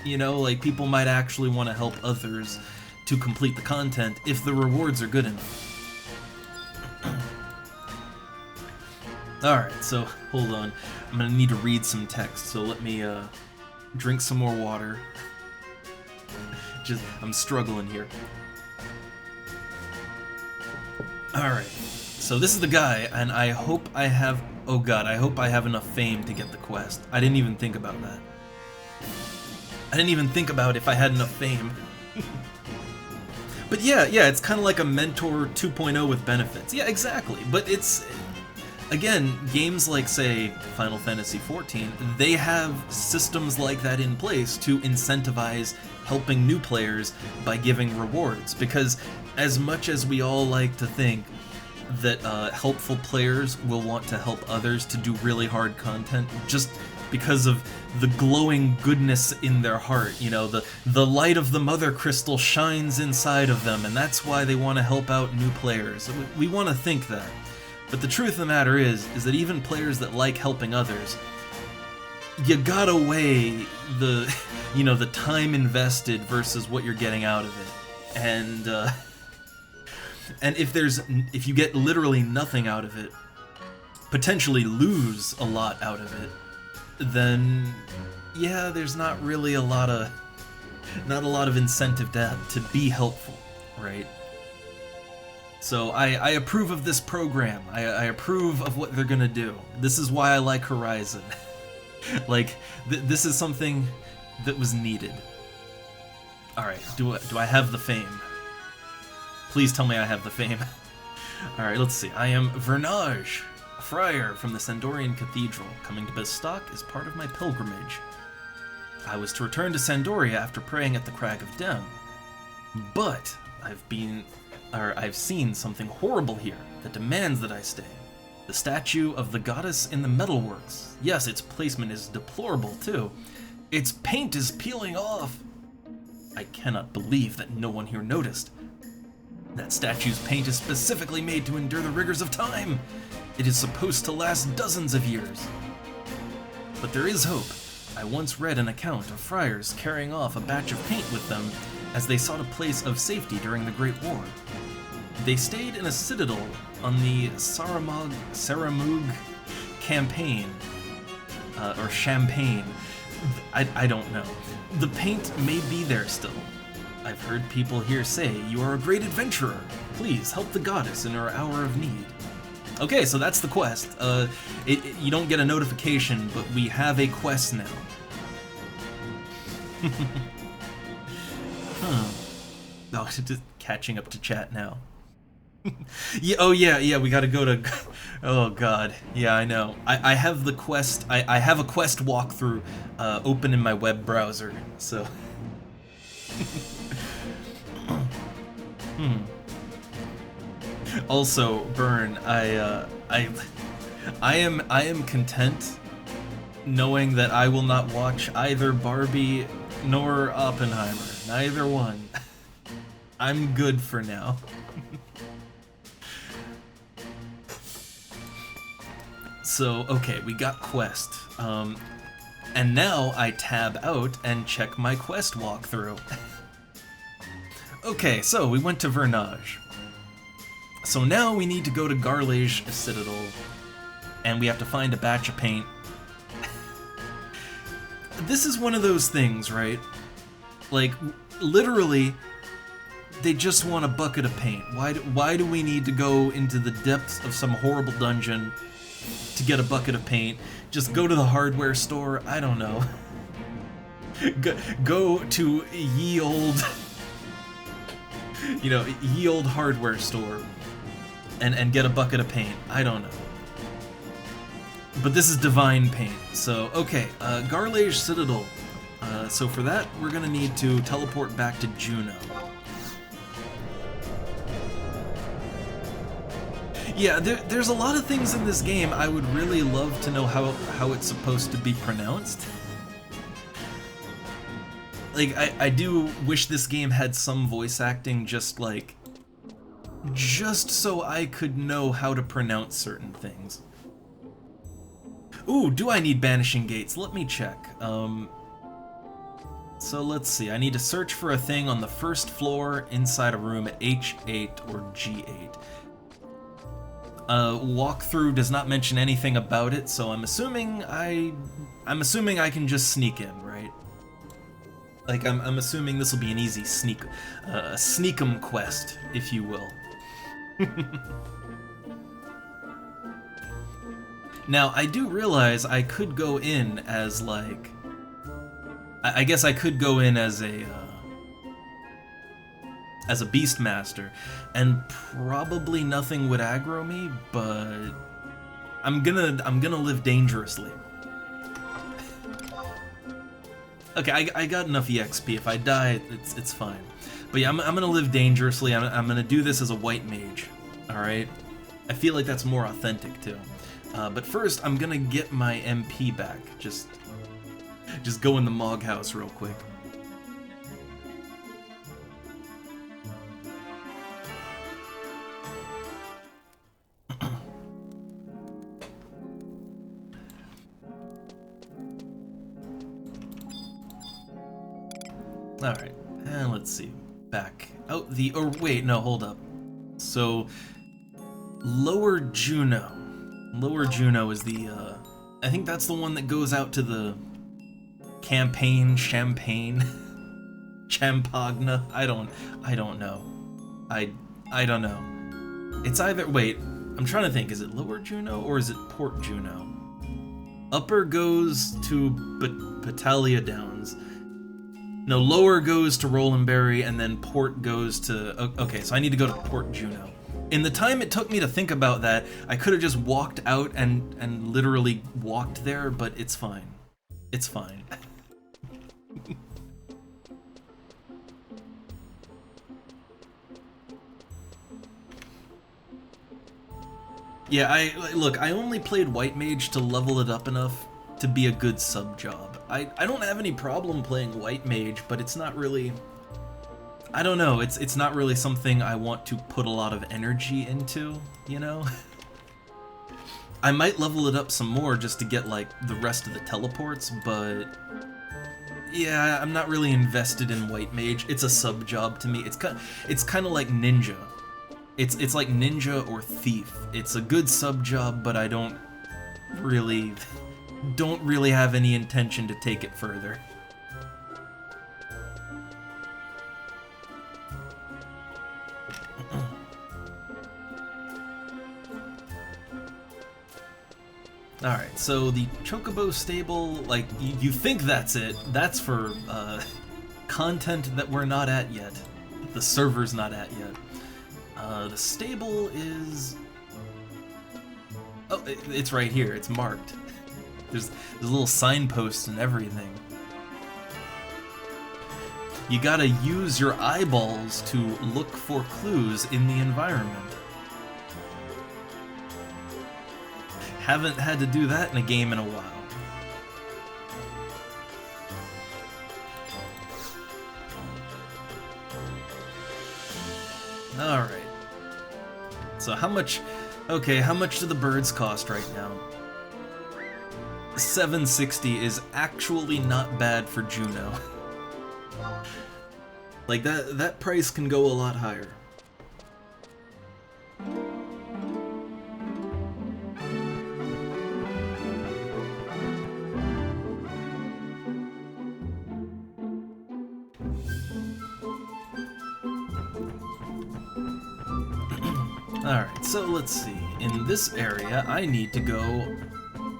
You know, like, people might actually want to help others to complete the content if the rewards are good enough. Alright, so, hold on. I'm gonna need to read some text, so let me, drink some more water. I'm struggling here. Alright, so this is the guy, and I hope I have... Oh god, I hope I have enough fame to get the quest. I didn't even think about that. I didn't even think about if I had enough fame. But yeah, it's kind of like a Mentor 2.0 with benefits. Yeah, exactly, but it's... Again, games like, say, Final Fantasy XIV, they have systems like that in place to incentivize helping new players by giving rewards, because as much as we all like to think that helpful players will want to help others to do really hard content just because of the glowing goodness in their heart, you know, the light of the Mother Crystal shines inside of them, and that's why they want to help out new players. We want to think that. But the truth of the matter is that even players that like helping others, you gotta weigh the, you know, the time invested versus what you're getting out of it. And if you get literally nothing out of it, potentially lose a lot out of it, then yeah, there's not really a lot of incentive to be helpful, right? So I approve of this program. I approve of what they're gonna do. This is why I like Horizon. Like, this is something that was needed. Alright, do I have the fame? Please tell me I have the fame. Alright, let's see. I am Vernage, a friar from the Sandorian Cathedral, coming to Bestock as part of my pilgrimage. I was to return to Sandoria after praying at the Crag of Dem. But I've seen something horrible here that demands that I stay. The statue of the goddess in the metalworks. Yes, its placement is deplorable too. Its paint is peeling off. I cannot believe that no one here noticed. That statue's paint is specifically made to endure the rigors of time. It is supposed to last dozens of years. But there is hope. I once read an account of friars carrying off a batch of paint with them as they sought a place of safety during the Great War. They stayed in a citadel on the Saramug campaign, or Champagne. I don't know. The paint may be there still. I've heard people here say, you are a great adventurer. Please help the goddess in her hour of need. Okay, so that's the quest. You don't get a notification, but we have a quest now. Huh. Oh, just catching up to chat now. Yeah, oh yeah, we gotta go to... Oh god, yeah, I know. I have the quest, I have a quest walkthrough open in my web browser, so... Also, Burn, I am content knowing that I will not watch either Barbie nor Oppenheimer. Neither one. I'm good for now. So, okay, we got quest. And now I tab out and check my quest walkthrough. Okay, so we went to Vernage. So now we need to go to Garlage Citadel, and we have to find a batch of paint. This is one of those things, right? Like, literally, they just want a bucket of paint. Why do we need to go into the depths of some horrible dungeon to get a bucket of paint? Just go to the hardware store, I don't know. Go to ye old... You know, ye old hardware store and get a bucket of paint. I don't know. But this is divine paint. So, okay, Garlage Citadel. So for that, we're gonna need to teleport back to Juno. Yeah, there's a lot of things in this game I would really love to know how it's supposed to be pronounced. Like, I do wish this game had some voice acting just so I could know how to pronounce certain things. Ooh, do I need banishing gates? Let me check. So let's see, I need to search for a thing on the first floor inside a room at H8 or G8. Walkthrough does not mention anything about it, so I'm assuming I can just sneak in, right? Like, I'm assuming this will be an easy sneak-em quest, if you will. Now, I do realize I could go in as, like... I guess I could go in as a Beastmaster, and probably nothing would aggro me, but... I'm gonna live dangerously. Okay, I got enough EXP. If I die, it's fine. But yeah, I'm gonna live dangerously. I'm gonna do this as a white mage. Alright? I feel like that's more authentic, too. But first, I'm gonna get my MP back. Just go in the Mog House real quick. Alright, and let's see. Back out the... Oh, wait, no, hold up. So, Lower Juno. Lower Juno is the, I think that's the one that goes out to the Champagne, Champagne, I don't know. I don't know. It's either... Wait, I'm trying to think. Is it Lower Juno or is it Port Juno? Upper goes to Battalia Downs. No, lower goes to Rolandberry, and then port goes to... Okay, so I need to go to Port Juno. In the time it took me to think about that, I could have just walked out and literally walked there, but it's fine. It's fine. Yeah, I only played White Mage to level it up enough to be a good sub job. I don't have any problem playing White Mage, but it's not really, I don't know, it's not really something I want to put a lot of energy into, you know? I might level it up some more just to get like the rest of the teleports, but yeah, I'm not really invested in White Mage. It's a sub job to me. It's kind of like Ninja. It's like Ninja or Thief. It's a good sub job, but I don't really have any intention to take it further. Alright, so the Chocobo stable, like, you think that's it. That's for content that we're not at yet. The server's not at yet. The stable is... Oh, it's right here. It's marked. There's a little signpost and everything. You gotta use your eyeballs to look for clues in the environment. Haven't had to do that in a game in a while. Alright. So how much... Okay, how much do the birds cost right now? $760 is actually not bad for Juno. Like, that price can go a lot higher. Alright, so let's see. In this area, I need to go...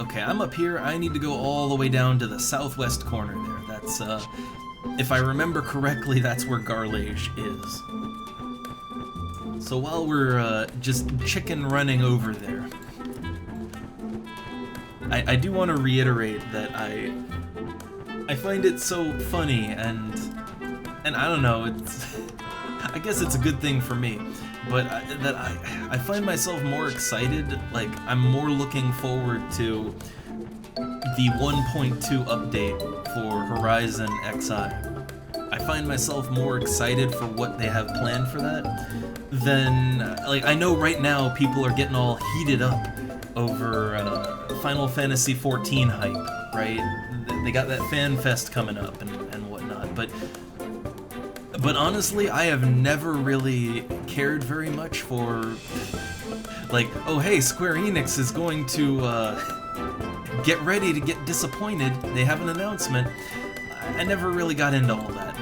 Okay, I'm up here. I need to go all the way down to the southwest corner there. That's, if I remember correctly, that's where Garlage is. So while we're, just chicken running over there, I do want to reiterate that I find it so funny and I don't know, I guess it's a good thing for me. But I find myself more excited, like, I'm more looking forward to the 1.2 update for HorizonXI. I find myself more excited for what they have planned for that than, like, I know right now people are getting all heated up over Final Fantasy XIV hype, right? They got that fan fest coming up and whatnot, but honestly, I have never really cared very much for, like, oh hey, Square Enix is going to get ready to get disappointed. They have an announcement. I never really got into all that,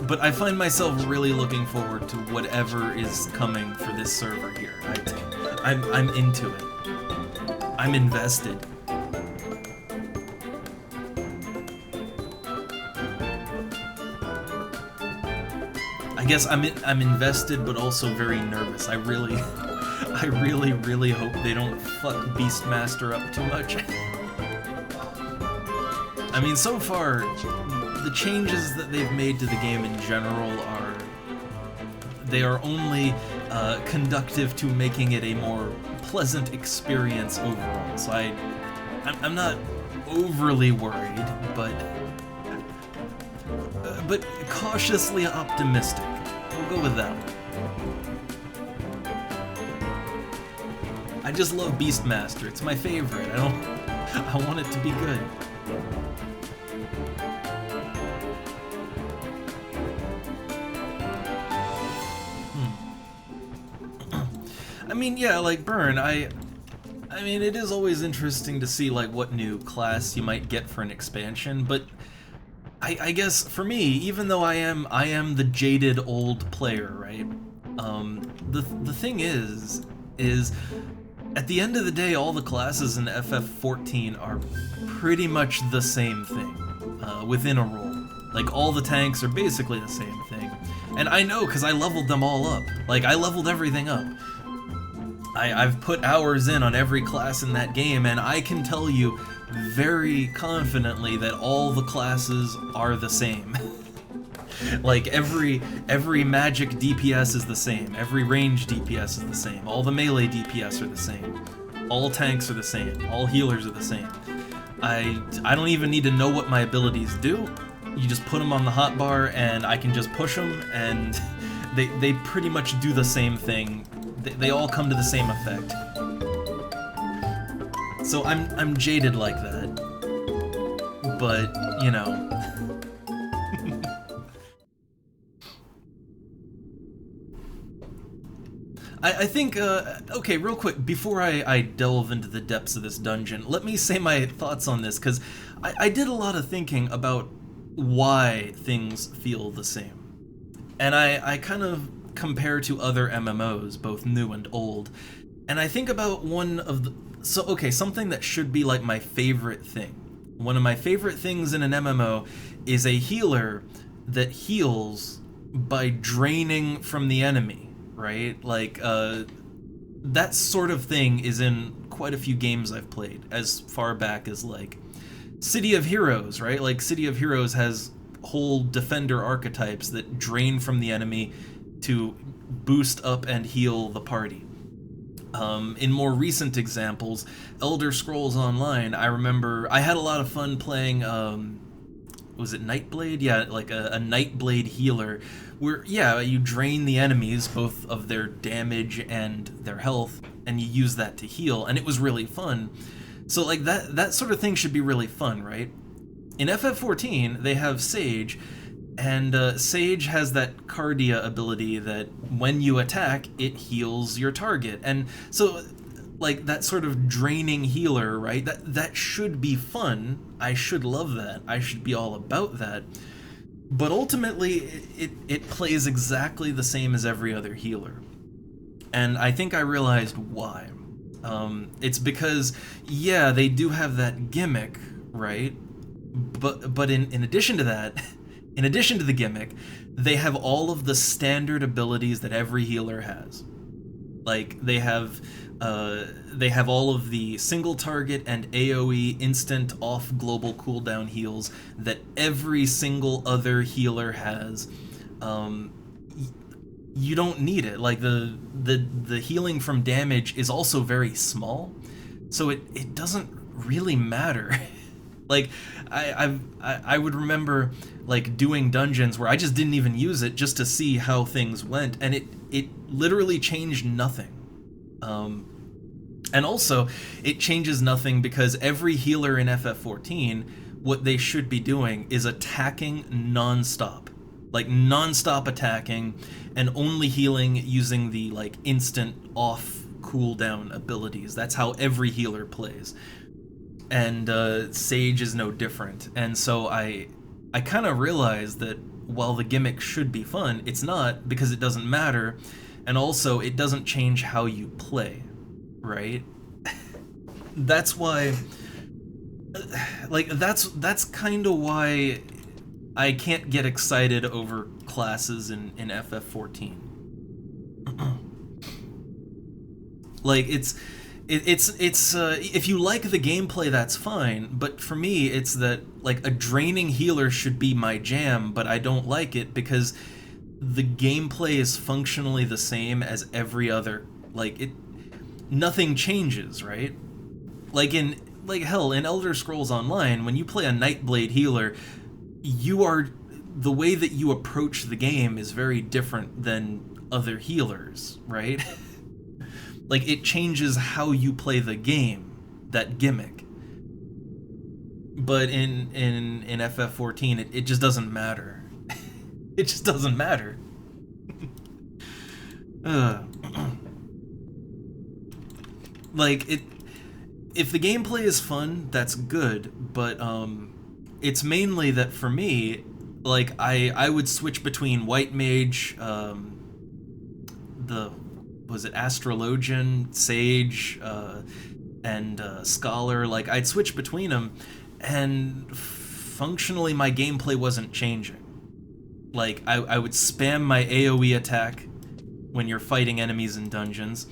but I find myself really looking forward to whatever is coming for this server here. I'm into it. I'm invested. I guess I'm invested, but also very nervous. I really hope they don't fuck Beastmaster up too much. I mean, so far, the changes that they've made to the game in general are only conductive to making it a more pleasant experience overall. So I'm not overly worried, but cautiously optimistic. We'll go with that one. I just love Beastmaster. It's my favorite. I want it to be good. I mean, yeah, like Burn, I mean, it is always interesting to see like what new class you might get for an expansion, but I guess for me, even though I am the jaded old player, right? The thing is at the end of the day, all the classes in FF14 are pretty much the same thing within a role. Like, all the tanks are basically the same thing. And I know, because I leveled them all up. Like, I leveled everything up. I've put hours in on every class in that game, and I can tell you very confidently that all the classes are the same. Like every magic DPS is the same, every range DPS is the same, all the melee DPS are the same, all tanks are the same, all healers are the same. I don't even need to know what my abilities do. You just put them on the hotbar and I can just push them, and they pretty much do the same thing. They all come to the same effect. So I'm jaded like that. But, you know. I think, okay, real quick, before I delve into the depths of this dungeon, let me say my thoughts on this, because I did a lot of thinking about why things feel the same. And I kind of compare to other MMOs, both new and old, and I think about one of the... So, okay, something that should be like my favorite thing. One of my favorite things in an MMO is a healer that heals by draining from the enemy. Right? Like, that sort of thing is in quite a few games I've played, as far back as, like, City of Heroes, right? Like, City of Heroes has whole defender archetypes that drain from the enemy to boost up and heal the party. In more recent examples, Elder Scrolls Online, I remember I had a lot of fun playing, was it Nightblade? Yeah, like a Nightblade healer, where, yeah, you drain the enemies, both of their damage and their health, and you use that to heal, and it was really fun. So, like, that sort of thing should be really fun, right? In FF14, they have Sage, and Sage has that Cardia ability that when you attack, it heals your target. And so, like, that sort of draining healer, right? That should be fun. I should love that. I should be all about that. But ultimately, it plays exactly the same as every other healer. And I think I realized why. It's because, yeah, they do have that gimmick, right? But in addition to that, in addition to the gimmick, they have all of the standard abilities that every healer has. Like, they have all of the single target and AoE instant off global cooldown heals that every single other healer has. You don't need it. Like, the healing from damage is also very small, so it doesn't really matter. Like, I would remember, like, doing dungeons where I just didn't even use it just to see how things went, and it literally changed nothing. And also, it changes nothing because every healer in FF14, what they should be doing is attacking non-stop. Like, non-stop attacking, and only healing using the, like, instant off cooldown abilities. That's how every healer plays. And Sage is no different. And so I kind of realized that while the gimmick should be fun, it's not, because it doesn't matter, and also it doesn't change how you play, right? That's why, like, that's kind of why I can't get excited over classes in FF14. Like, it's if you like the gameplay, that's fine, but for me, it's that, like, a draining healer should be my jam, but I don't like it because the gameplay is functionally the same as every other, like, nothing changes, right? Like, hell, in Elder Scrolls Online, when you play a Nightblade healer, the way that you approach the game is very different than other healers, right? Like, it changes how you play the game, that gimmick. But in FF14, it just doesn't matter. It just doesn't matter. Like, if the gameplay is fun, that's good, but it's mainly that for me, like, I would switch between White Mage, was it Astrologian, Sage, and Scholar. Like, I'd switch between them, and functionally my gameplay wasn't changing. Like, I would spam my AoE attack when you're fighting enemies in dungeons,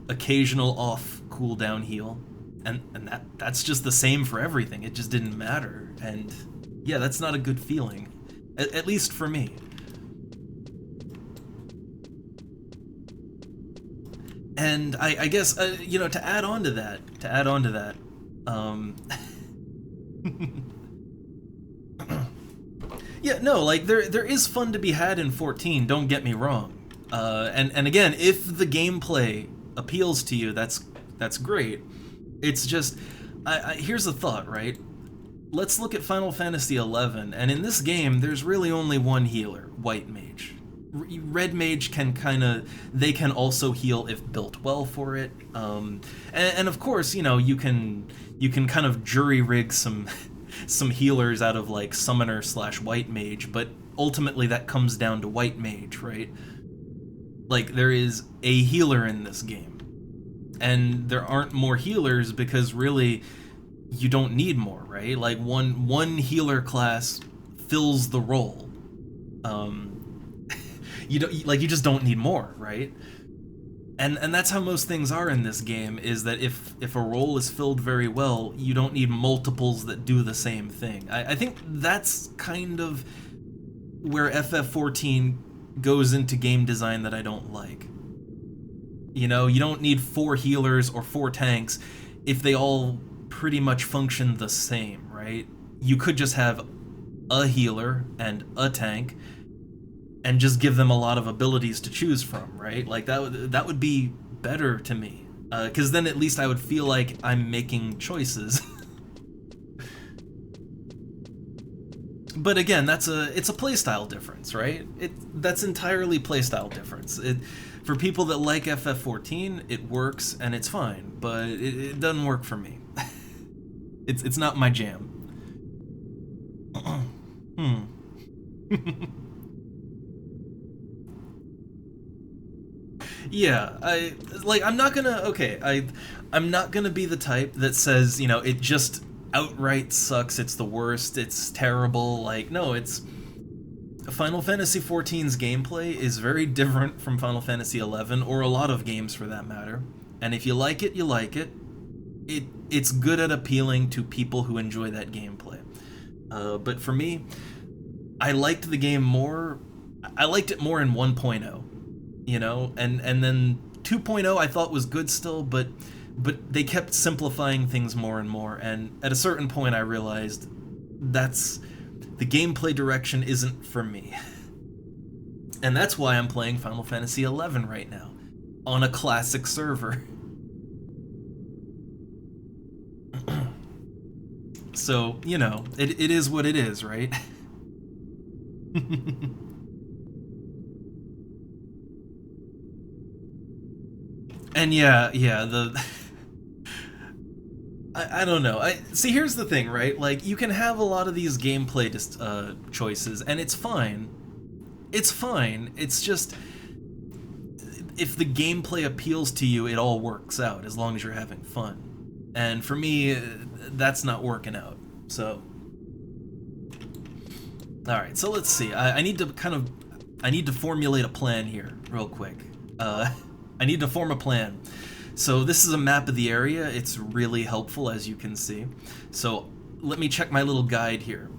occasional off cooldown heal, and that's just the same for everything. It just didn't matter, and yeah, that's not a good feeling, at least for me. And I guess you know, to add on to that, yeah, no, like there is fun to be had in 14. Don't get me wrong, and again, if the gameplay appeals to you, that's great. It's just, here's the thought, right? Let's look at Final Fantasy XI, and in this game, there's really only one healer, White Mage. Red Mage they can also heal if built well for it. And of course, you know, you can kind of jury rig some healers out of like Summoner / White Mage, but ultimately that comes down to White Mage, right? Like, there is a healer in this game. And there aren't more healers because really you don't need more, right? Like one healer class fills the role. You just don't need more, right? And that's how most things are in this game, is that if a role is filled very well, you don't need multiples that do the same thing. I think that's kind of where FF14 goes into game design that I don't like. You know, you don't need 4 healers or 4 tanks if they all pretty much function the same, right? You could just have a healer and a tank and just give them a lot of abilities to choose from, right? Like, that would be better to me, because then at least I would feel like I'm making choices. But again, it's a playstyle difference, right? That's entirely playstyle difference. For people that like FF14, it works and it's fine, but it doesn't work for me. It's not my jam. Yeah, I'm not gonna be the type that says, you know, it just outright sucks, it's the worst, it's terrible. Like, no, it's Final Fantasy XIV's gameplay is very different from Final Fantasy XI, or a lot of games for that matter. And if you like it, you like it. It's good at appealing to people who enjoy that gameplay. But for me, I liked the game more. I liked it more in 1.0, you know, and then 2.0 I thought was good still, but they kept simplifying things more and more. And at a certain point, I realized the gameplay direction isn't for me. And that's why I'm playing Final Fantasy XI right now, on a classic server. So, you know, it is what it is, right? And yeah, I don't know. See, here's the thing, right? Like, you can have a lot of these gameplay choices, and it's fine. It's fine. It's just, if the gameplay appeals to you, it all works out, as long as you're having fun. And for me, that's not working out. So, all right. So let's see. I need to formulate a plan here, real quick. I need to form a plan. So this is a map of the area. It's really helpful, as you can see. So let me check my little guide here.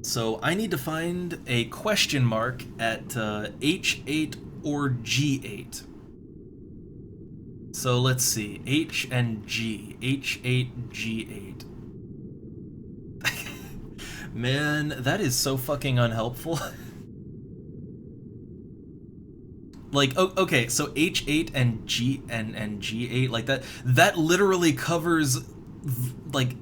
So I need to find a question mark at H8 or G8. So let's see, H and G, H8, G8. Man, that is so fucking unhelpful. Like, okay, so H8 and G8, like that literally covers like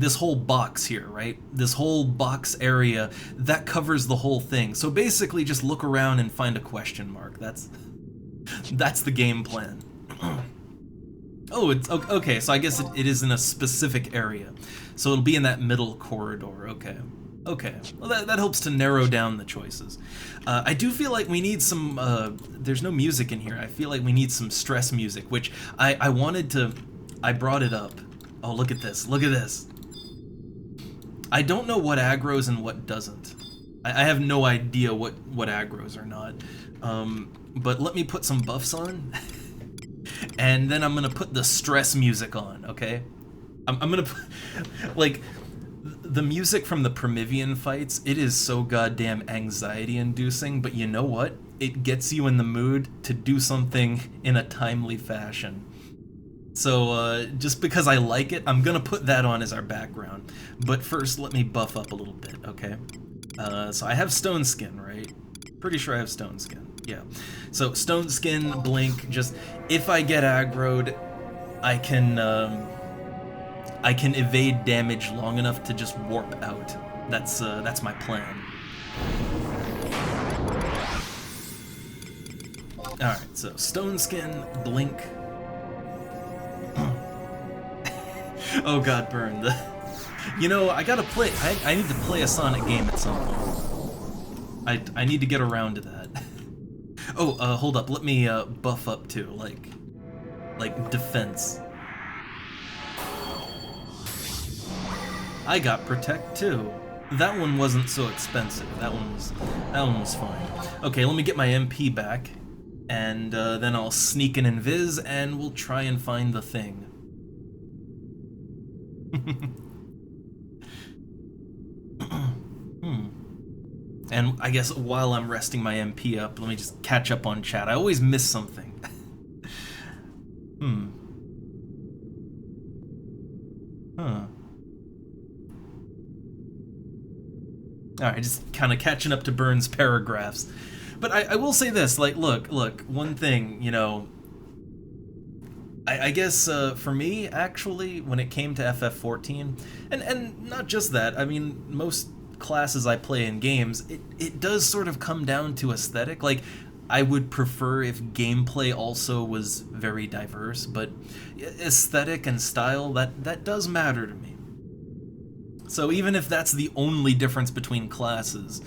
this whole box here, right? This whole box area, that covers the whole thing. So basically just look around and find a question mark. That's the game plan. Oh, it's okay, so I guess it is in a specific area. So it'll be in that middle corridor, okay. Okay, well that helps to narrow down the choices. I do feel like we need some, there's no music in here. I feel like we need some stress music, which I brought it up. Oh, look at this, look at this. I don't know what aggroes and what doesn't. I have no idea what aggroes or not. But let me put some buffs on, and then I'm gonna put the stress music on, okay? I'm gonna put, like, the music from the Primivian fights, it is so goddamn anxiety-inducing, but you know what? It gets you in the mood to do something in a timely fashion. So, just because I like it, I'm gonna put that on as our background. But first, let me buff up a little bit, okay? So I have Stone Skin, right? Pretty sure I have Stone Skin, yeah. So, Stone Skin, Blink, just, if I get aggroed, I can evade damage long enough to just warp out. That's my plan. Alright, so Stone Skin, Blink. Oh god, Burn. You know, I gotta play. I need to play a Sonic game at some point. I need to get around to that. Oh, hold up. Let me buff up too, like defense. I got Protect too. That one wasn't so expensive. That one was fine. Okay, let me get my MP back, and then I'll sneak an invis, and we'll try and find the thing. And I guess while I'm resting my MP up, let me just catch up on chat. I always miss something. Alright, just kind of catching up to Burn's paragraphs. But I will say this, like, look, one thing, you know, I guess for me, actually, when it came to FF14, and not just that, I mean, most classes I play in games, it does sort of come down to aesthetic. Like, I would prefer if gameplay also was very diverse, but aesthetic and style, that does matter to me. So even if that's the only difference between classes,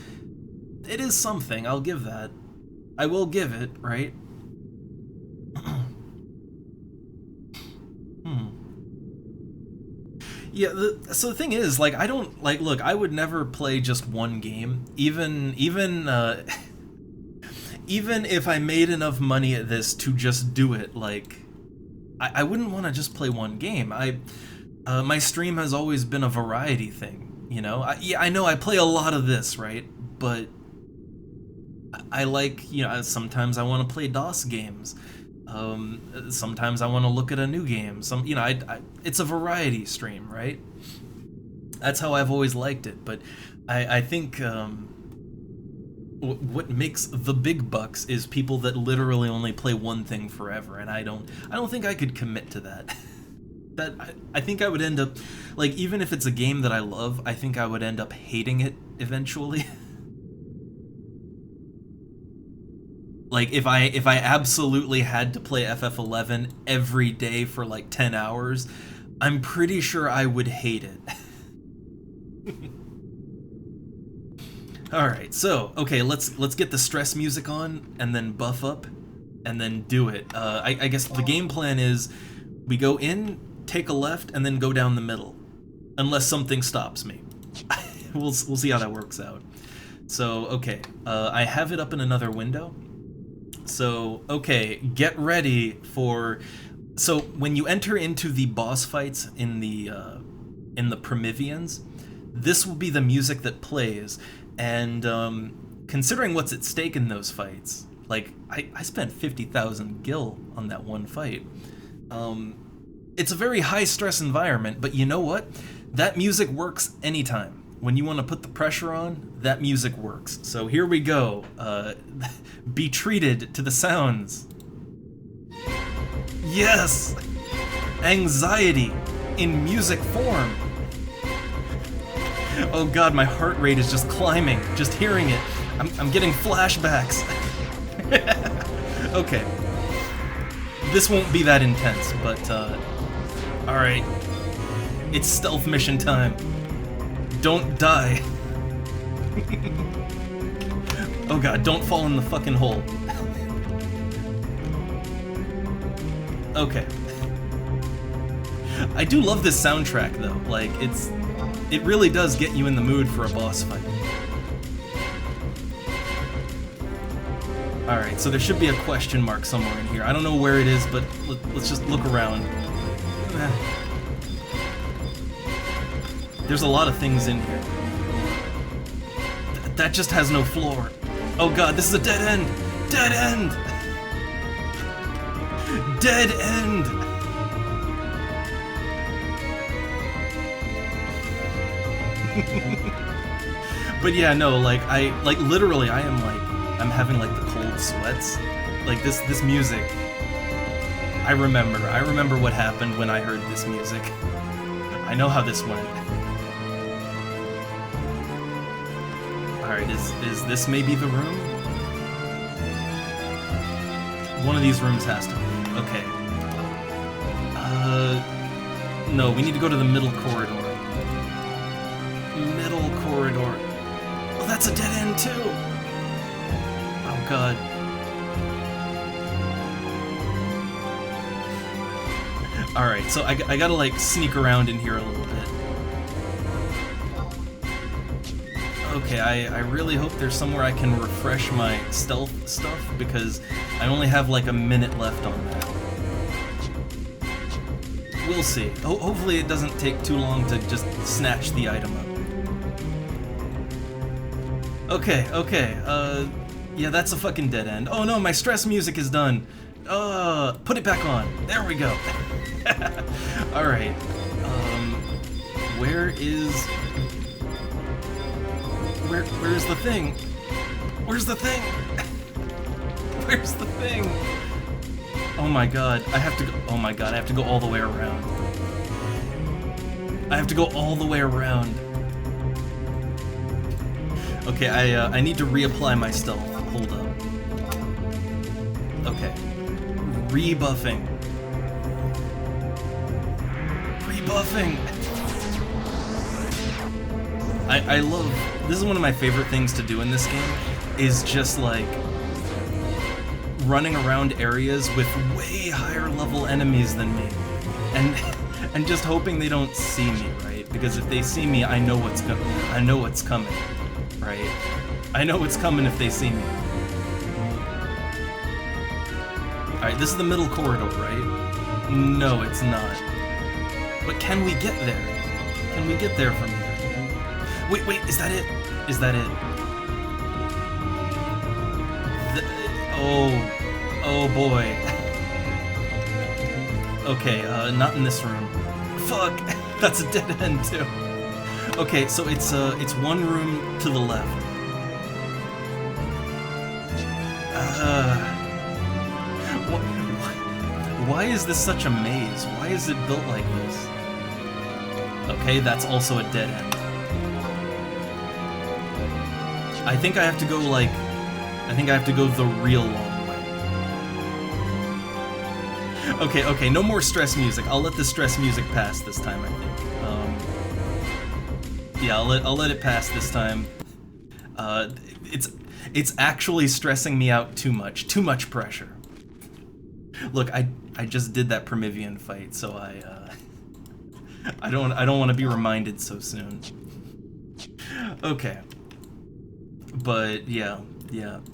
it is something, I'll give that. I will give it, right? Yeah, so the thing is, like, I don't, like, look, I would never play just one game, even if I made enough money at this to just do it, like, I wouldn't want to just play one game. My stream has always been a variety thing, you know? Yeah, I know I play a lot of this, right? But I like, you know, sometimes I want to play DOS games. Sometimes I want to look at a new game. You know, it's a variety stream, right? That's how I've always liked it. But I think what makes the big bucks is people that literally only play one thing forever, and I don't think I could commit to that. I think I would end up, like, even if it's a game that I love, I think I would end up hating it eventually. Like, if I absolutely had to play FF11 every day for like 10 hours, I'm pretty sure I would hate it. Alright, so, okay, let's get the stress music on, and then buff up, and then do it. I guess the game plan is, we go in, take a left, and then go down the middle. Unless something stops me. We'll see how that works out. So, okay, I have it up in another window. So, okay, get ready for... So, when you enter into the boss fights in the Primivians, this will be the music that plays, and considering what's at stake in those fights, like, I spent 50,000 gil on that one fight. It's a very high-stress environment, but you know what? That music works anytime. When you want to put the pressure on, that music works. So here we go. Be treated to the sounds. Yes! Anxiety in music form. Oh god, my heart rate is just climbing. Just hearing it. I'm getting flashbacks. Okay. This won't be that intense, but alright. It's stealth mission time. Don't die. Oh god, don't fall in the fucking hole. Okay. I do love this soundtrack though. Like, it really does get you in the mood for a boss fight. Alright, so there should be a question mark somewhere in here. I don't know where it is, but let's just look around. There's a lot of things in here. That just has no floor. Oh god, this is a dead end! Dead end! Dead end! But yeah, no, like, literally, I'm having, like, the cold sweats. Like, this music, I remember what happened when I heard this music. I know how this went. Alright, is this maybe the room? One of these rooms has to be. Okay. No, we need to go to the middle corridor. Middle corridor. Oh, that's a dead end too! Oh god. Alright, so I gotta like sneak around in here a little bit. Okay, I really hope there's somewhere I can refresh my stealth stuff, because I only have like a minute left on that. We'll see. Hopefully it doesn't take too long to just snatch the item up. Okay, yeah, that's a fucking dead end. Oh no, my stress music is done. Put it back on. There we go. Alright. Where's the thing? Where's the thing? Where's the thing? Oh my god, I have to go. Oh my god, I have to go all the way around. I have to go all the way around. Okay, I need to reapply my stealth. Hold up. Okay. Rebuffing. Rebuffing! I love... This is one of my favorite things to do in this game, is just, like, running around areas with way higher level enemies than me. And just hoping they don't see me, right? Because if they see me, I know what's coming, right? I know what's coming if they see me. Alright, this is the middle corridor, right? No, it's not. But can we get there? Can we get there from here? Wait, is that it? Is that it? Oh boy. Okay, not in this room. Fuck! That's a dead end too. Okay, so it's one room to the left. Why is this such a maze? Why is it built like this? Okay, that's also a dead end. I think I have to go, like... I think I have to go the real long way. Okay, no more stress music. I'll let the stress music pass this time, I think. Yeah, I'll let it pass this time. It's actually stressing me out too much. Too much pressure. Look, I just did that Primivian fight, so I don't want to be reminded so soon. Okay. But yeah.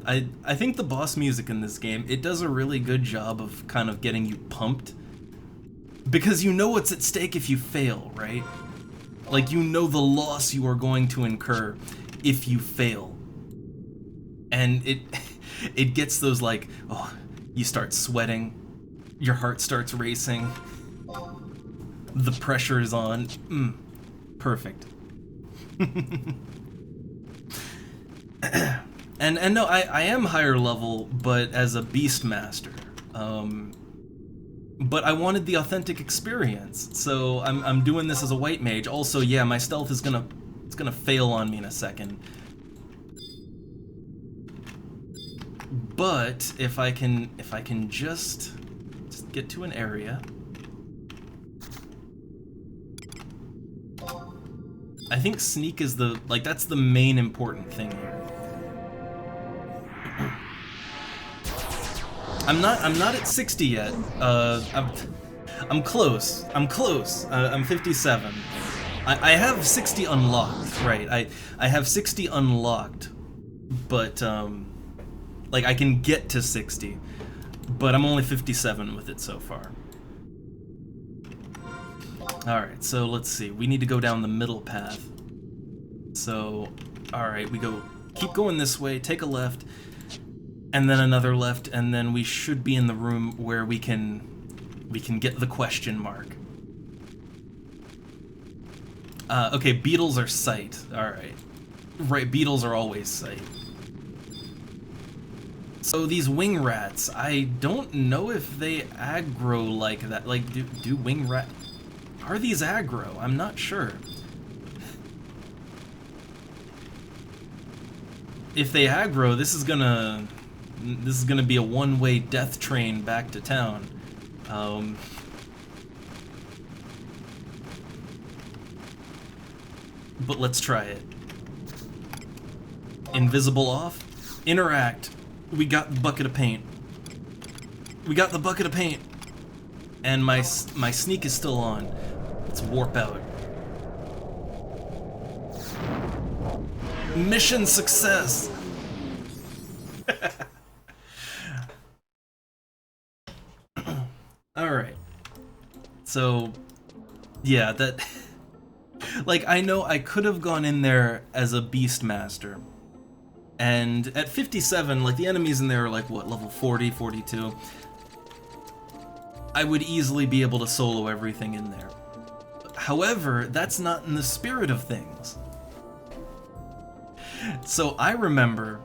I think the boss music in this game, it does a really good job of kind of getting you pumped. Because you know what's at stake if you fail, right? Like, you know the loss you are going to incur if you fail. And it gets those, like, oh, you start sweating, your heart starts racing, the pressure is on. Perfect. And no, I am higher level, but as a Beastmaster. But I wanted the authentic experience, so I'm doing this as a white mage. Also, yeah, my stealth is gonna fail on me in a second. But if I can just get to an area. I think sneak is that's the main important thing here. I'm not at 60 yet. I'm close. I'm 57. I have 60 unlocked, right? I have 60 unlocked, but like I can get to 60, but I'm only 57 with it so far. Alright, so let's see. We need to go down the middle path. So, alright, we go... Keep going this way, take a left, and then another left, and then we should be in the room where we can get the question mark. Okay, beetles are sight. Alright. Right, beetles are always sight. So these wing rats, I don't know if they aggro like that. Like, do wing rat... Are these aggro? I'm not sure. If they aggro, this is gonna be a one-way death train back to town. But let's try it. Invisible off. Interact. We got the bucket of paint. We got the bucket of paint. And my sneak is still on. Let's warp out. Mission success! Alright. So, yeah, that... Like, I know I could have gone in there as a Beastmaster. And at 57, like, the enemies in there are like, what, level 40, 42? I would easily be able to solo everything in there. However, that's not in the spirit of things. So I remember,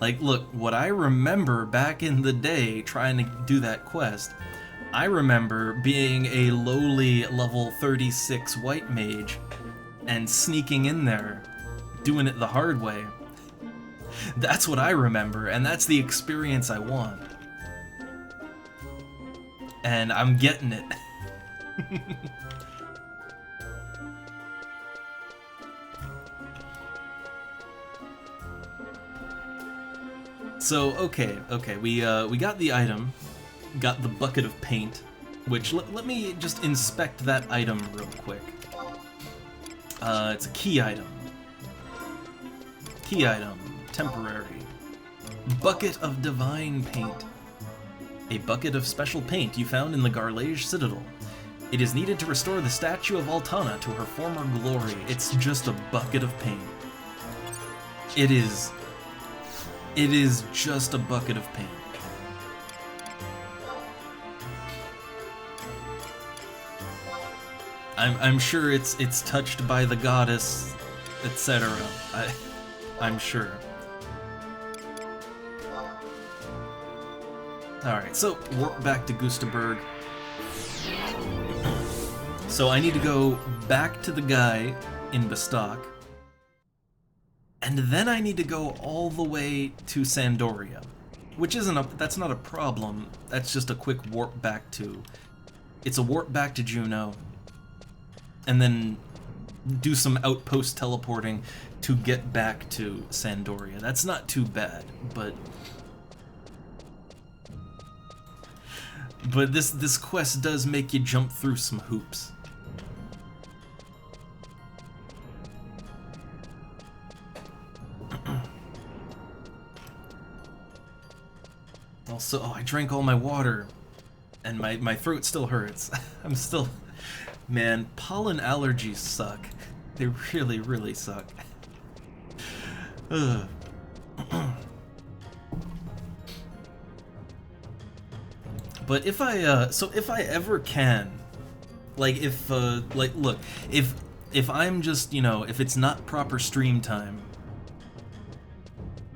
like, look, what I remember back in the day trying to do that quest, I remember being a lowly level 36 white mage and sneaking in there, doing it the hard way. That's what I remember, and that's the experience I want. And I'm getting it. So, okay, we got the item, got the bucket of paint, which, let me just inspect that item real quick. It's a key item. Key item, temporary. Bucket of divine paint. A bucket of special paint you found in the Garlage Citadel. It is needed to restore the statue of Altana to her former glory. It's just a bucket of paint. It is just a bucket of paint. I'm sure it's touched by the goddess, etc. I'm sure. Alright, so warp back to Gustaberg. So I need to go back to the guy in Bastok. And then I need to go all the way to Sandoria. Which that's not a problem. That's just a quick warp back to... It's a warp back to Juno. And then do some outpost teleporting to get back to Sandoria. That's not too bad, but this quest does make you jump through some hoops. Also, I drank all my water, and my throat still hurts. I'm still... Man, pollen allergies suck. They really, really suck. Ugh. But if I ever can, like look, if I'm just, if it's not proper stream time,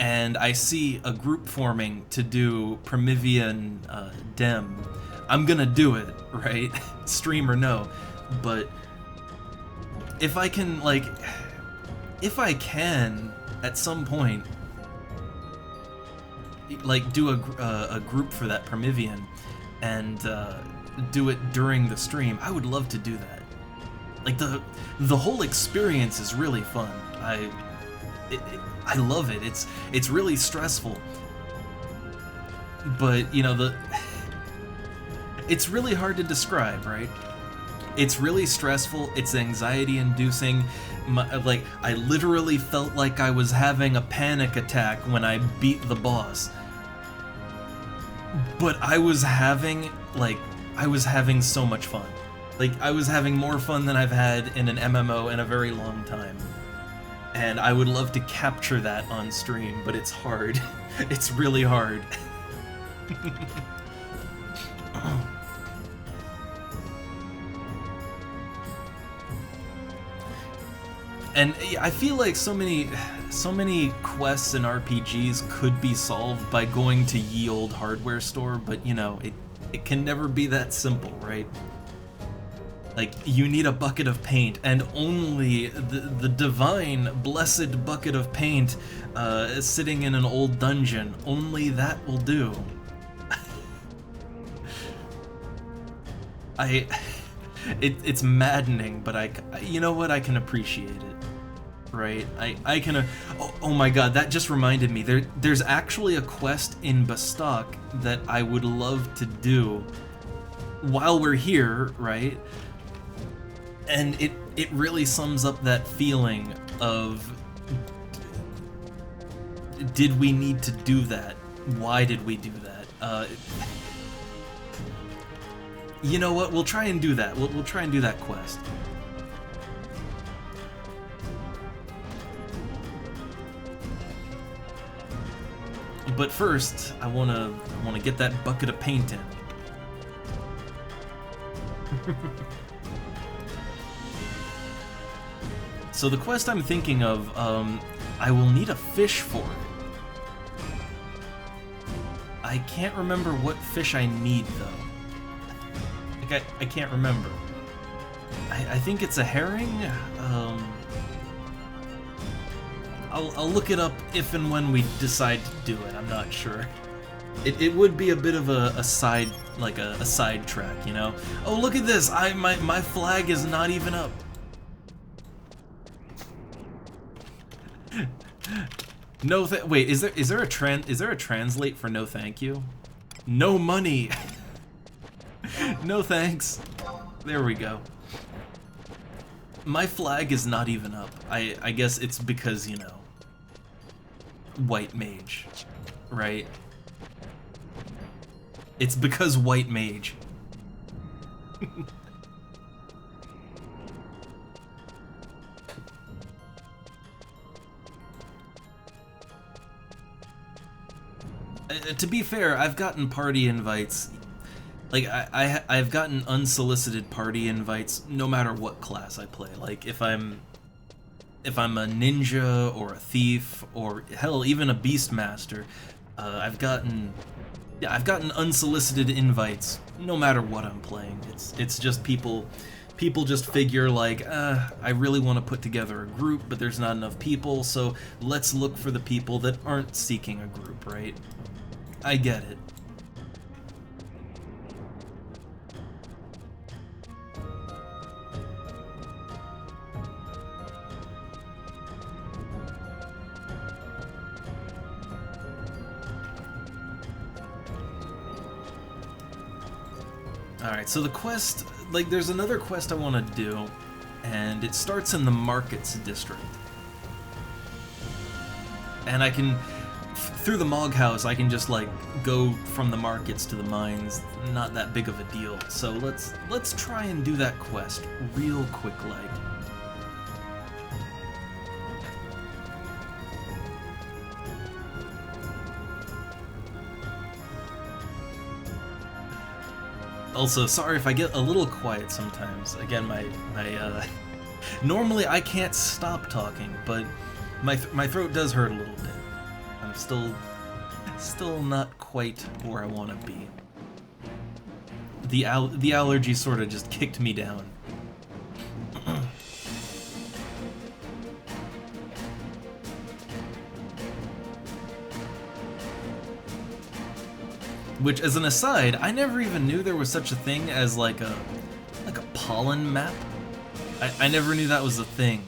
and I see a group forming to do Primivian Dem, I'm gonna do it, right? Stream or no. But if I can, at some point, like, do a group for that Primivian and do it during the stream, I would love to do that. Like, the whole experience is really fun. I love it. It's really stressful, but it's really hard to describe, right? It's really stressful, it's anxiety-inducing. I literally felt like I was having a panic attack when I beat the boss. But I was having so much fun. Like, I was having more fun than I've had in an MMO in a very long time. And I would love to capture that on stream, but it's hard. It's really hard. And I feel like so many quests and RPGs could be solved by going to ye olde hardware store, but you know, it can never be that simple, right? Like, you need a bucket of paint, and only the divine, blessed bucket of paint sitting in an old dungeon, only that will do. It's maddening, but you know what, I can appreciate it. Right, I can. Oh my God, that just reminded me. There's actually a quest in Bastock that I would love to do while we're here, right? And it really sums up that feeling of, did we need to do that? Why did we do that? You know what? We'll try and do that. We'll try and do that quest. But first, I wanna get that bucket of paint in. So the quest I'm thinking of, I will need a fish for it. I can't remember what fish I need though. Like I can't remember. I think it's a herring. I'll look it up if and when we decide to do it. I'm not sure. It would be a bit of a side, like a side track, you know? Oh, look at this! My flag is not even up. No, wait. Is there a translate for no thank you? No money. No thanks. There we go. My flag is not even up. I guess it's because, you know, white mage, right? It's because white mage. To be fair, I've gotten party invites. Like, I've gotten unsolicited party invites no matter what class I play. Like, if I'm a ninja or a thief or hell, even a beastmaster, I've gotten unsolicited invites no matter what I'm playing. It's just people just figure like, I really want to put together a group, but there's not enough people, so let's look for the people that aren't seeking a group, right? I get it. Alright, so the quest, like, there's another quest I want to do, and it starts in the Markets district. And I can, through the Mog House, I can just, like, go from the markets to the mines. Not that big of a deal. So let's try and do that quest real quick, like. Also, sorry if I get a little quiet sometimes. Again, normally I can't stop talking, but my throat does hurt a little bit. I'm still not quite where I want to be. The allergy sort of just kicked me down. Which, as an aside, I never even knew there was such a thing as like a pollen map. I never knew that was a thing.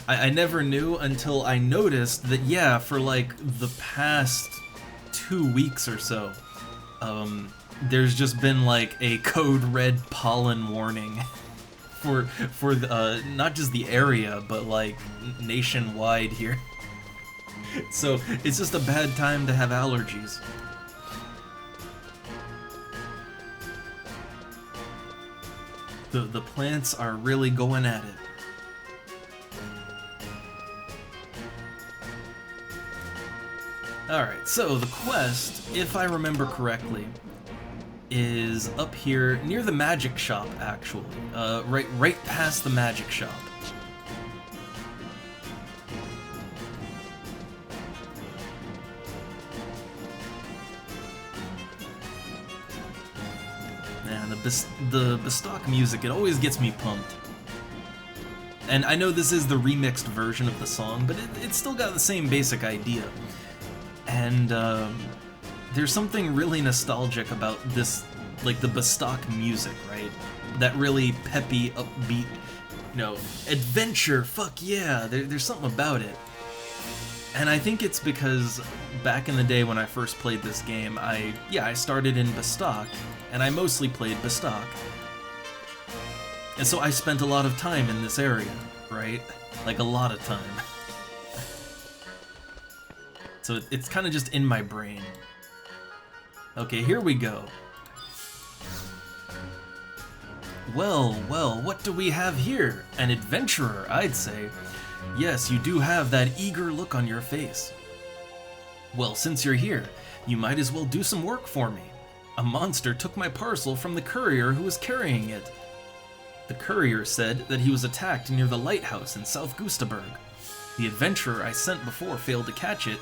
I never knew until I noticed that, yeah, for like the past 2 weeks or so, there's just been like a code red pollen warning for not just the area, but like nationwide here. So it's just a bad time to have allergies. The plants are really going at it. Alright, so the quest, if I remember correctly, is up here near the magic shop, actually. Right past the magic shop. Man, the Bestock music, it always gets me pumped. And I know this is the remixed version of the song, but it's still got the same basic idea. And there's something really nostalgic about this, like the Bestock music, right? That really peppy, upbeat, you know, adventure, fuck yeah, there's something about it. And I think it's because back in the day when I first played this game, I started in Bestock, and I mostly played Bestock. And so I spent a lot of time in this area, right? Like a lot of time. So it's kind of just in my brain. Okay, here we go. Well, what do we have here? An adventurer, I'd say. Yes, you do have that eager look on your face. Well, since you're here, you might as well do some work for me. A monster took my parcel from the courier who was carrying it. The courier said that he was attacked near the lighthouse in South Gustaberg. The adventurer I sent before failed to catch it,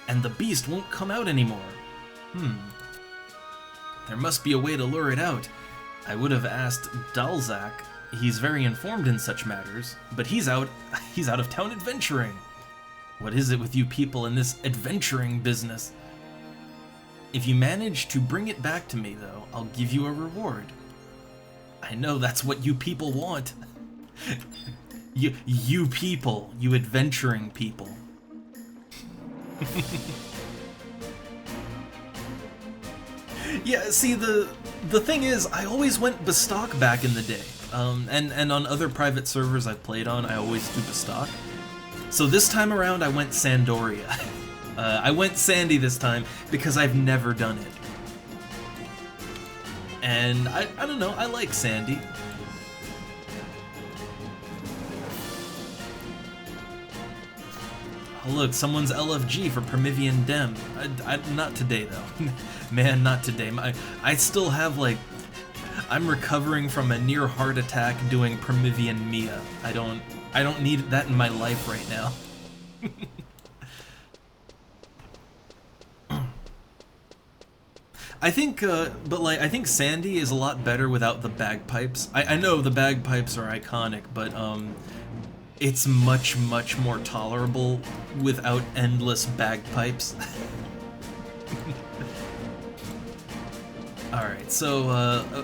and the beast won't come out anymore. There must be a way to lure it out. I would have asked Dalzak. He's very informed in such matters, but he's out of town adventuring. What is it with you people in this adventuring business? If you manage to bring it back to me, though, I'll give you a reward. I know that's what you people want. You people, you adventuring people. Yeah, see, the thing is, I always went Bestock back in the day. And on other private servers I've played on, I always do Bestock. So this time around, I went Sandoria. I went Sandy this time because I've never done it. And I don't know, I like Sandy. Oh look, someone's LFG for Primivian Dem. Not today though. Man, not today. I still have like... I'm recovering from a near heart attack doing Primivian Mia. I don't need that in my life right now. I think, but like, I think Sandy is a lot better without the bagpipes. I know the bagpipes are iconic, but it's much more tolerable without endless bagpipes. Alright, so,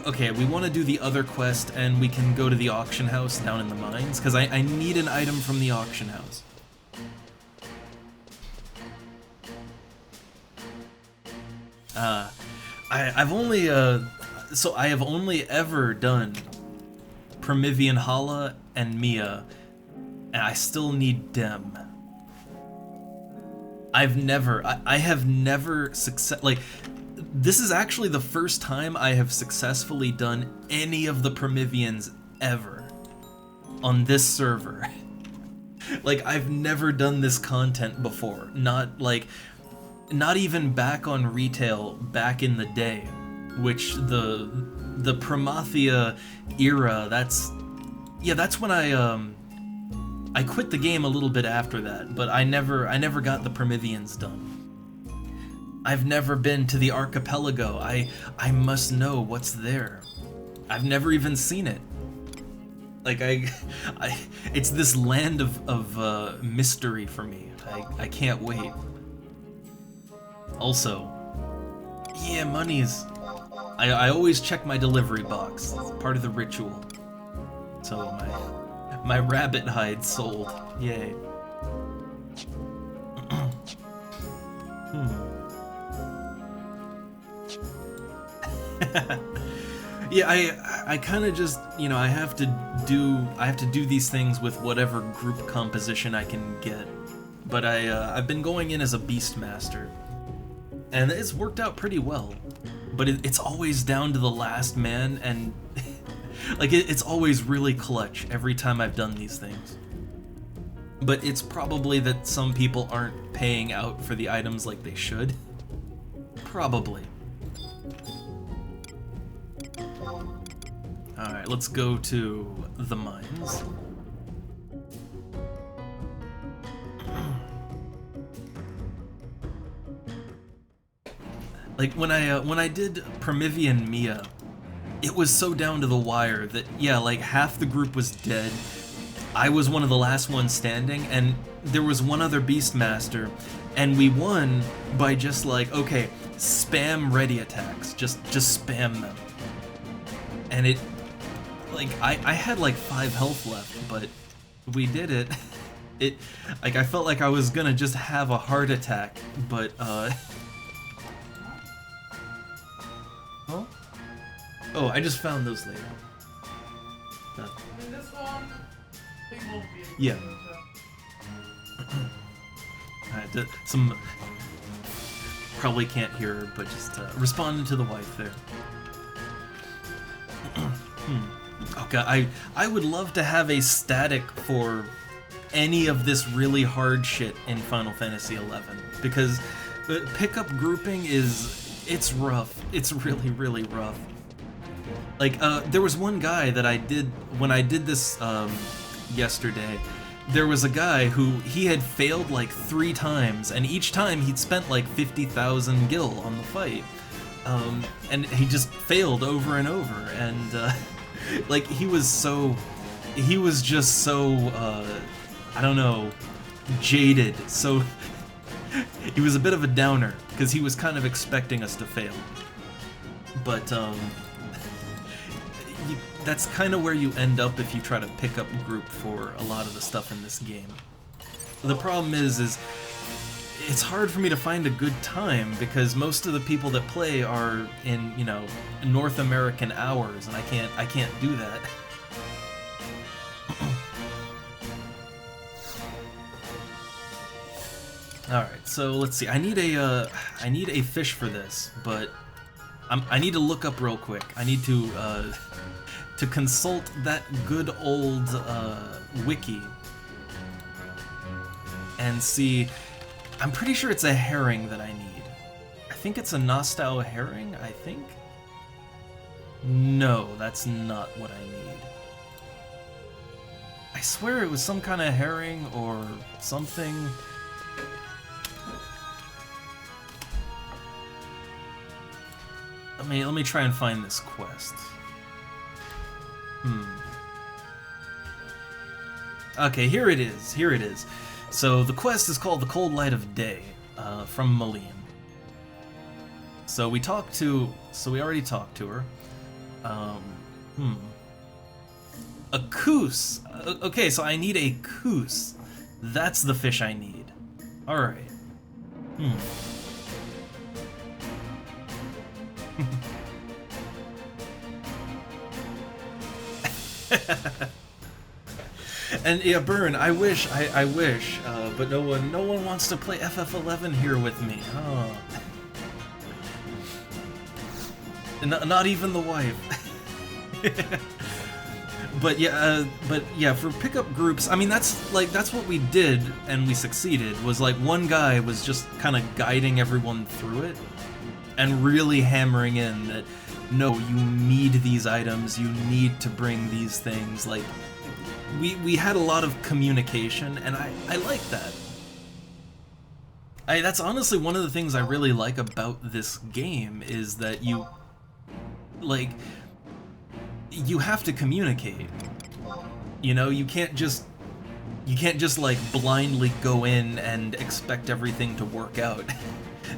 okay, we want to do the other quest, and we can go to the auction house down in the mines, because I need an item from the auction house. I've only, so I have only ever done Primivian Hala and Mia, and I still need Dem. I have never like, this is actually the first time I have successfully done any of the Primivians ever on this server. Like, I've never done this content before. Not even back on retail back in the day, which the Primathia era, that's when I quit the game a little bit after that, but I never got the Primivians done. I've never been to the archipelago. I must know what's there. I've never even seen it. Like, it's this land of mystery for me. I can't wait. Also, yeah, monies. I always check my delivery box. It's part of the ritual. So my rabbit hide sold. Yay. Yeah, I kind of just, you know, I have to do these things with whatever group composition I can get. But I've been going in as a Beastmaster, and it's worked out pretty well. But it's always down to the last man, and Like, it's always really clutch every time I've done these things. But it's probably that some people aren't paying out for the items like they should. Probably. Alright, let's go to the mines. Like, when I did Promethean Mia, it was so down to the wire that, yeah, like, half the group was dead. I was one of the last ones standing, and there was one other Beastmaster, and we won by just like, okay, spam ready attacks. Just spam them. And it, like, I had like 5 health left, but we did it. It, like, I felt like I was gonna just have a heart attack, but, Huh? Oh, I just found those later. This one, we won't be able Yeah. to. Alright, some... Probably can't hear her, but just responding to the wife there. Okay, I would love to have a static for any of this really hard shit in Final Fantasy XI, because pickup grouping it's rough. It's really, really rough. Like, there was one guy that I did, when I did this yesterday, there was a guy who, he had failed like 3 times, and each time he'd spent like 50,000 gil on the fight. And he just failed over and over, and like, he was just so, I don't know, jaded, so he was a bit of a downer, because he was kind of expecting us to fail. But, that's kind of where you end up if you try to pick up group for a lot of the stuff in this game. The problem is it's hard for me to find a good time, because most of the people that play are in, you know, North American hours, and I can't do that. Alright, so let's see. I need a fish for this, but I need to look up real quick. I need to consult that good old wiki and see. I'm pretty sure it's a herring that I need. I think it's a Nostau herring, I think? No, that's not what I need. I swear it was some kind of herring or something. Let me try and find this quest. Okay, here it is. Here it is. So the quest is called The Cold Light of Day, from Maline. So we already talked to her. A koos. Okay, so I need a koos. That's the fish I need. Alright. And yeah, Burn, I wish, but no one wants to play FF11 here with me. Oh. Not even the wife. But yeah, for pickup groups, I mean, that's what we did, and we succeeded, was like one guy was just kind of guiding everyone through it, and really hammering in that, no, you need these items, you need to bring these things, like, we had a lot of communication, and I like that. That's honestly one of the things I really like about this game, is that you have to communicate. You know, you can't just like blindly go in and expect everything to work out.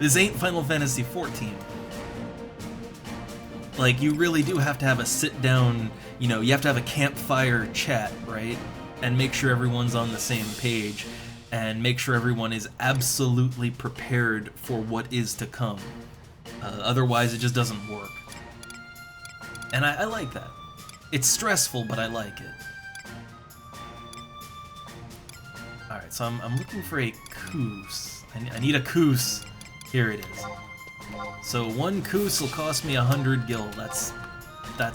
This ain't Final Fantasy XIV. Like, you really do have to have a sit-down, you know, you have to have a campfire chat, right? And make sure everyone's on the same page, and make sure everyone is absolutely prepared for what is to come. Otherwise, it just doesn't work. And I like that. It's stressful, but I like it. Alright, so I'm looking for a koos. I need a koos. Here it is. So one koos will cost me 100 gil. That's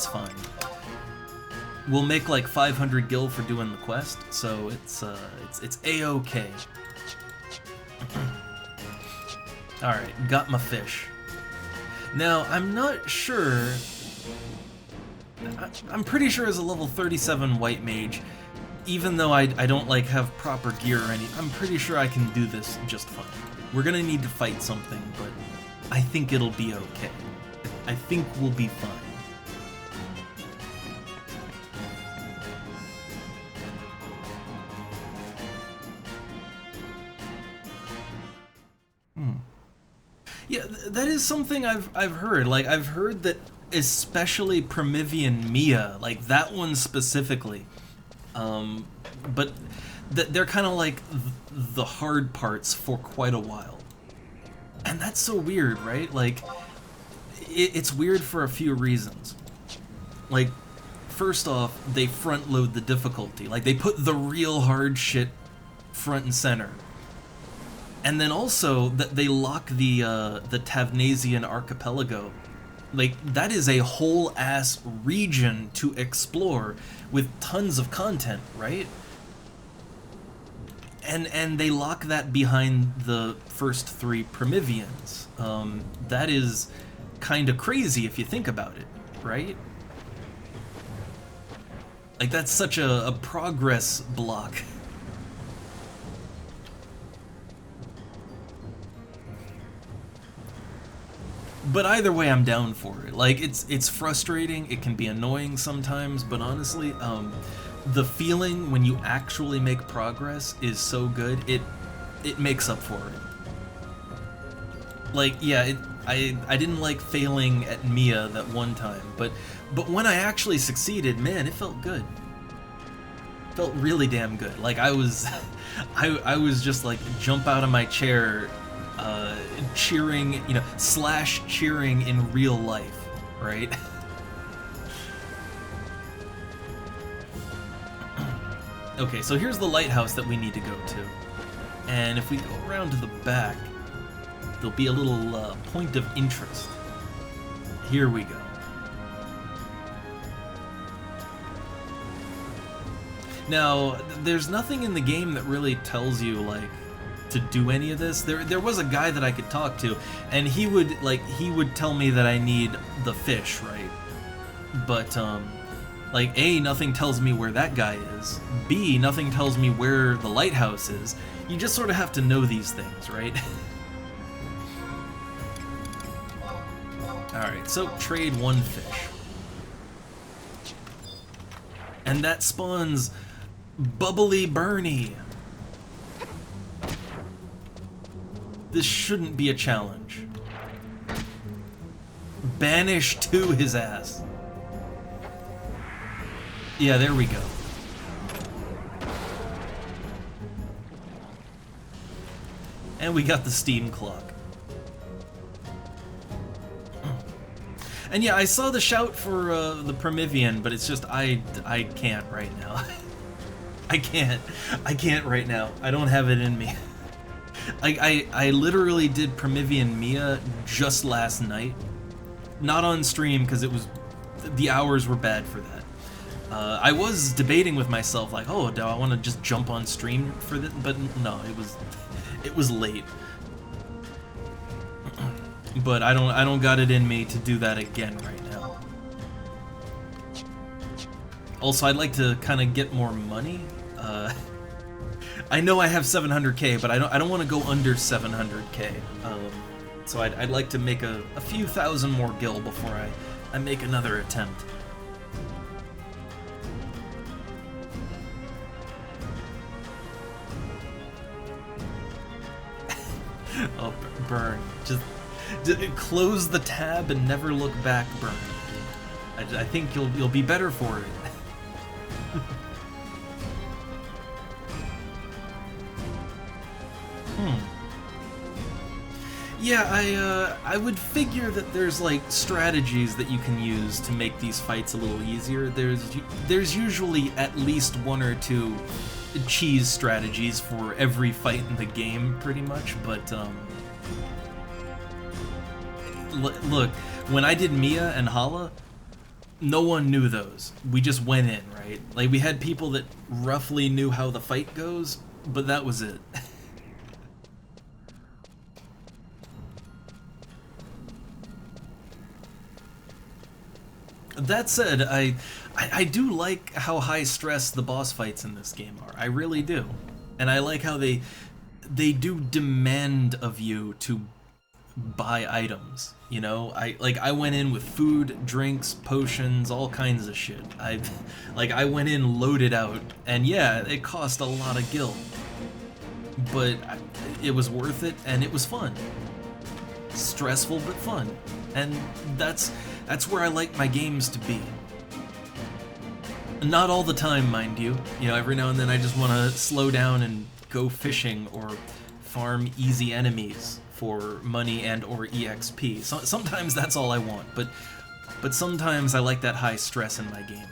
fine. We'll make like 500 gil for doing the quest, so it's a-okay. All right, got my fish. Now I'm not sure. I'm pretty sure as a level 37 white mage, even though I don't like have proper gear or anything, I'm pretty sure I can do this just fine. We're gonna need to fight something, but I think it'll be okay. I think we'll be fine. Yeah, that is something I've heard. Like, I've heard that especially Primivian Mia, like that one specifically, but they're kind of like the hard parts for quite a while. And that's so weird, right? Like, it's weird for a few reasons. Like, first off, they front load the difficulty. Like, they put the real hard shit front and center. And then also that they lock the Tavnasian archipelago. Like, that is a whole ass region to explore with tons of content, right? And they lock that behind the first 3 Primivians. That is kind of crazy if you think about it, right? Like, that's such a progress block. But either way, I'm down for it. Like, it's frustrating, it can be annoying sometimes, but honestly, the feeling when you actually make progress is so good, it makes up for it. Like, yeah, I didn't like failing at Mia that one time, but when I actually succeeded, man, it felt good. It felt really damn good. Like, I was just like, jump out of my chair, cheering, you know, / cheering in real life, right? Okay, so here's the lighthouse that we need to go to. And if we go around to the back, there'll be a little point of interest. Here we go. Now, there's nothing in the game that really tells you, like, to do any of this. There was a guy that I could talk to, and he would tell me that I need the fish, right? But like, A, nothing tells me where that guy is. B, nothing tells me where the lighthouse is. You just sort of have to know these things, right? Alright, so trade 1 fish. And that spawns Bubbly Bernie. This shouldn't be a challenge. Banish to his ass. Yeah, there we go. And we got the steam clock. And yeah, I saw the shout for the Primivian, but it's just, I can't right now. I can't right now. I don't have it in me. I literally did Primivian Mia just last night. Not on stream, because the hours were bad for that. I was debating with myself, like, oh, do I want to just jump on stream for this? But no, it was late. But I don't got it in me to do that again right now. Also, I'd like to kind of get more money. I know I have 700k, but I don't want to go under 700k. So I'd like to make a few thousand more gil before I make another attempt. Oh, burn. Just close the tab and never look back, burn. I think you'll be better for it. Yeah, I would figure that there's like strategies that you can use to make these fights a little easier. There's usually at least 1 or 2 cheese strategies for every fight in the game, pretty much, but look, when I did Mia and Hala, no one knew those. We just went in, right? Like, we had people that roughly knew how the fight goes, but that was it. That said, I do like how high stress the boss fights in this game are. I really do. And I like how they do demand of you to buy items, you know? I went in with food, drinks, potions, all kinds of shit. I went in loaded out, and yeah, it cost a lot of gil. But it was worth it, and it was fun. Stressful but fun. And that's where I like my games to be. Not all the time, mind you. You know, every now and then I just want to slow down and go fishing or farm easy enemies for money and or EXP. So, sometimes that's all I want, but sometimes I like that high stress in my game.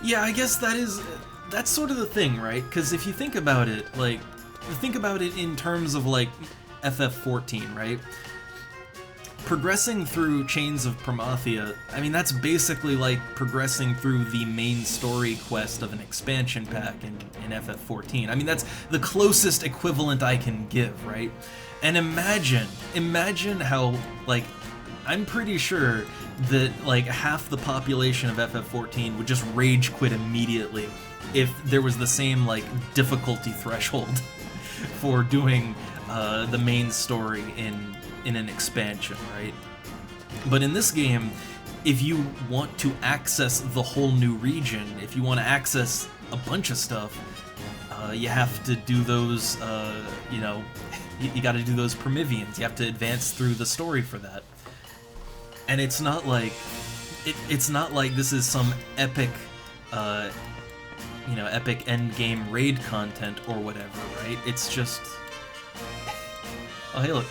Yeah, I guess that's sort of the thing, right? Because if you think about it, like, think about it in terms of, like, FF14, right? Progressing through Chains of Promathia, I mean, that's basically like progressing through the main story quest of an expansion pack in FF14. I mean, that's the closest equivalent I can give, right? And imagine how, like, I'm pretty sure that, like, half the population of FF14 would just rage quit immediately if there was the same, like, difficulty threshold for doing the main story in an expansion, right? But in this game, if you want to access the whole new region, if you want to access a bunch of stuff, you have to do those, you know, you got to do those Prometheans. You have to advance through the story for that. And it's not like it's not like this is some epic, you know, epic endgame raid content or whatever, right? It's just, oh hey, look,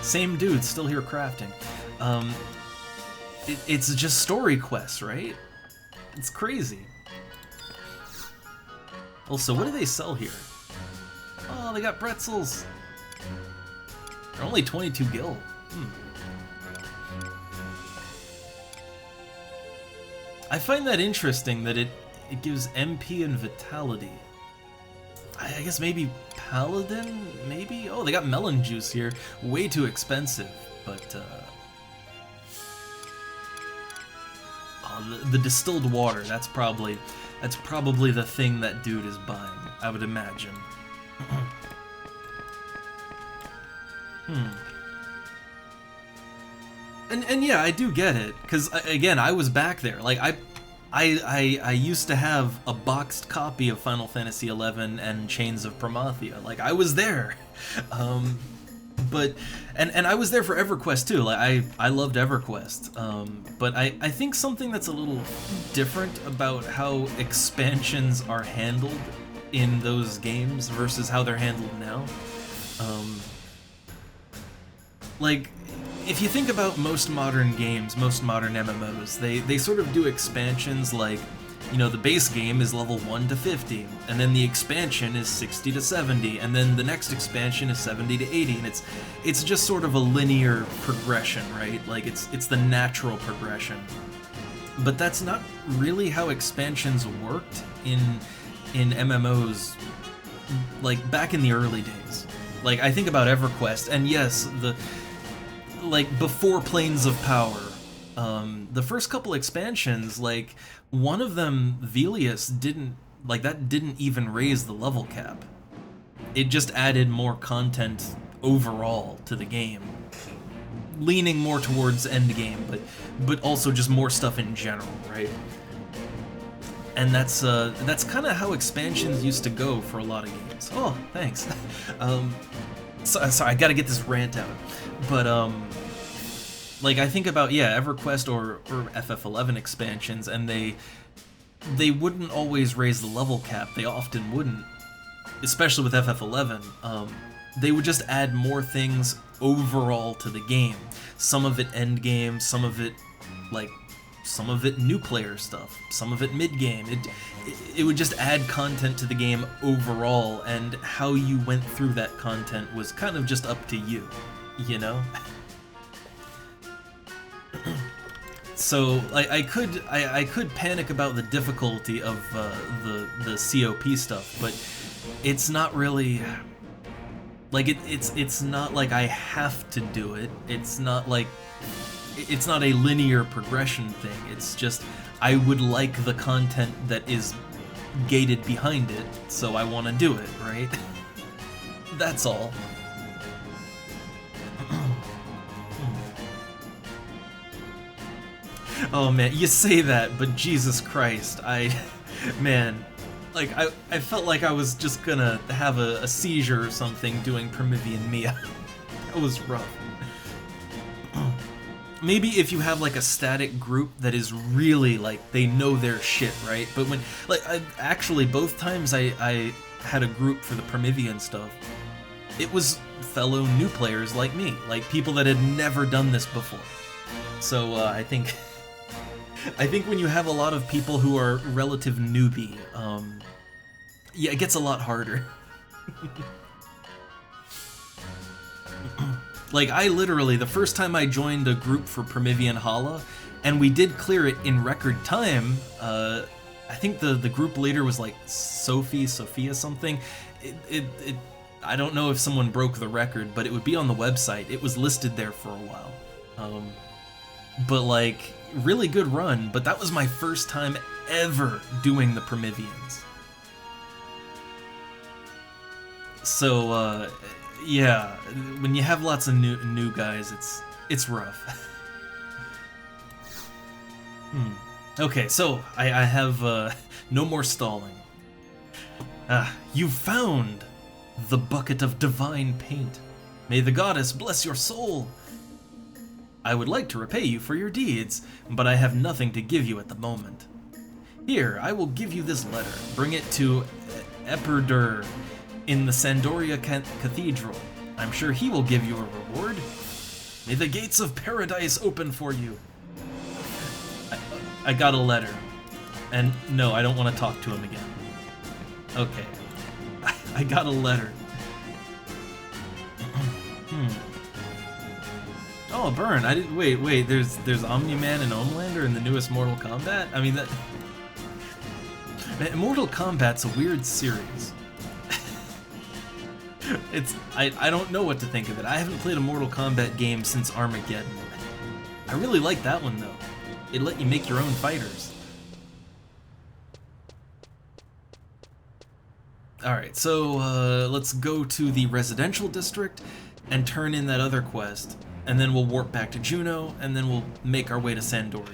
same dude still here crafting. It's just story quests, right? It's crazy. Also, what do they sell here? Oh, they got pretzels. They're only 22 gil. I find that interesting that it gives MP and Vitality. I guess maybe Paladin, maybe? Oh, they got melon juice here. Way too expensive, but oh, the distilled water, that's probably the thing that dude is buying, I would imagine. And yeah, I do get it, because again, I was back there. Like, I used to have a boxed copy of Final Fantasy XI and Chains of Promathia. Like, I was there. But I was there for EverQuest too. Like, I loved EverQuest. But I think something that's a little different about how expansions are handled in those games versus how they're handled now. Like, if you think about most modern games, most modern MMOs, they sort of do expansions like, you know, the base game is level 1 to 50, and then the expansion is 60 to 70, and then the next expansion is 70 to 80, and it's just sort of a linear progression, right? Like, it's the natural progression. But that's not really how expansions worked in MMOs, like, back in the early days. Like, I think about EverQuest, and yes, like, before Planes of Power, the first couple expansions, like, one of them, Velius, didn't even raise the level cap. It just added more content overall to the game, leaning more towards endgame, but also just more stuff in general, right? And that's kind of how expansions used to go for a lot of games. Oh, thanks. Sorry, I gotta get this rant out. But, like, I think about, yeah, EverQuest or FF11 expansions, and they wouldn't always raise the level cap. They often wouldn't, especially with FF11. They would just add more things overall to the game. Some of it endgame, some of it, like, some of it new player stuff, some of it mid-game. It would just add content to the game overall, and how you went through that content was kind of just up to you, you know? So I could panic about the difficulty of the COP stuff, but it's not really like it's not like I have to do it. It's not like it's not a linear progression thing. It's just I would like the content that is gated behind it, so I want to do it, right? That's all. Oh man, you say that, but Jesus Christ, man, like I felt like I was just gonna have a seizure or something doing Primivian Mia. That was rough. Maybe if you have like a static group that is really like they know their shit, right? But when actually both times I had a group for the Primivian stuff, it was fellow new players like me, like people that had never done this before. So I think when you have a lot of people who are relative newbie, yeah, it gets a lot harder. Like, I literally, the first time I joined a group for Primivian Hala, and we did clear it in record time, I think the group leader was like Sophia something. I don't know if someone broke the record, but it would be on the website. It was listed there for a while. But like, really good run, but that was my first time ever doing the Primivians. So, yeah, when you have lots of new guys, it's rough. Okay, so I have no more stalling. You've found the bucket of divine paint. May the goddess bless your soul. I would like to repay you for your deeds, but I have nothing to give you at the moment. Here, I will give you this letter. Bring it to Eperdur in the Sandoria Cathedral. I'm sure he will give you a reward. May the gates of paradise open for you. I got a letter. And no, I don't want to talk to him again. Okay. I got a letter. Oh, burn! I didn't. Wait. There's Omni-Man and Homelander in the newest Mortal Kombat. I mean that. Man, Mortal Kombat's a weird series. I don't know what to think of it. I haven't played a Mortal Kombat game since Armageddon. I really like that one though. It let you make your own fighters. Alright, so let's go to the residential district and turn in that other quest, and then we'll warp back to Juno, and then we'll make our way to Sandoria.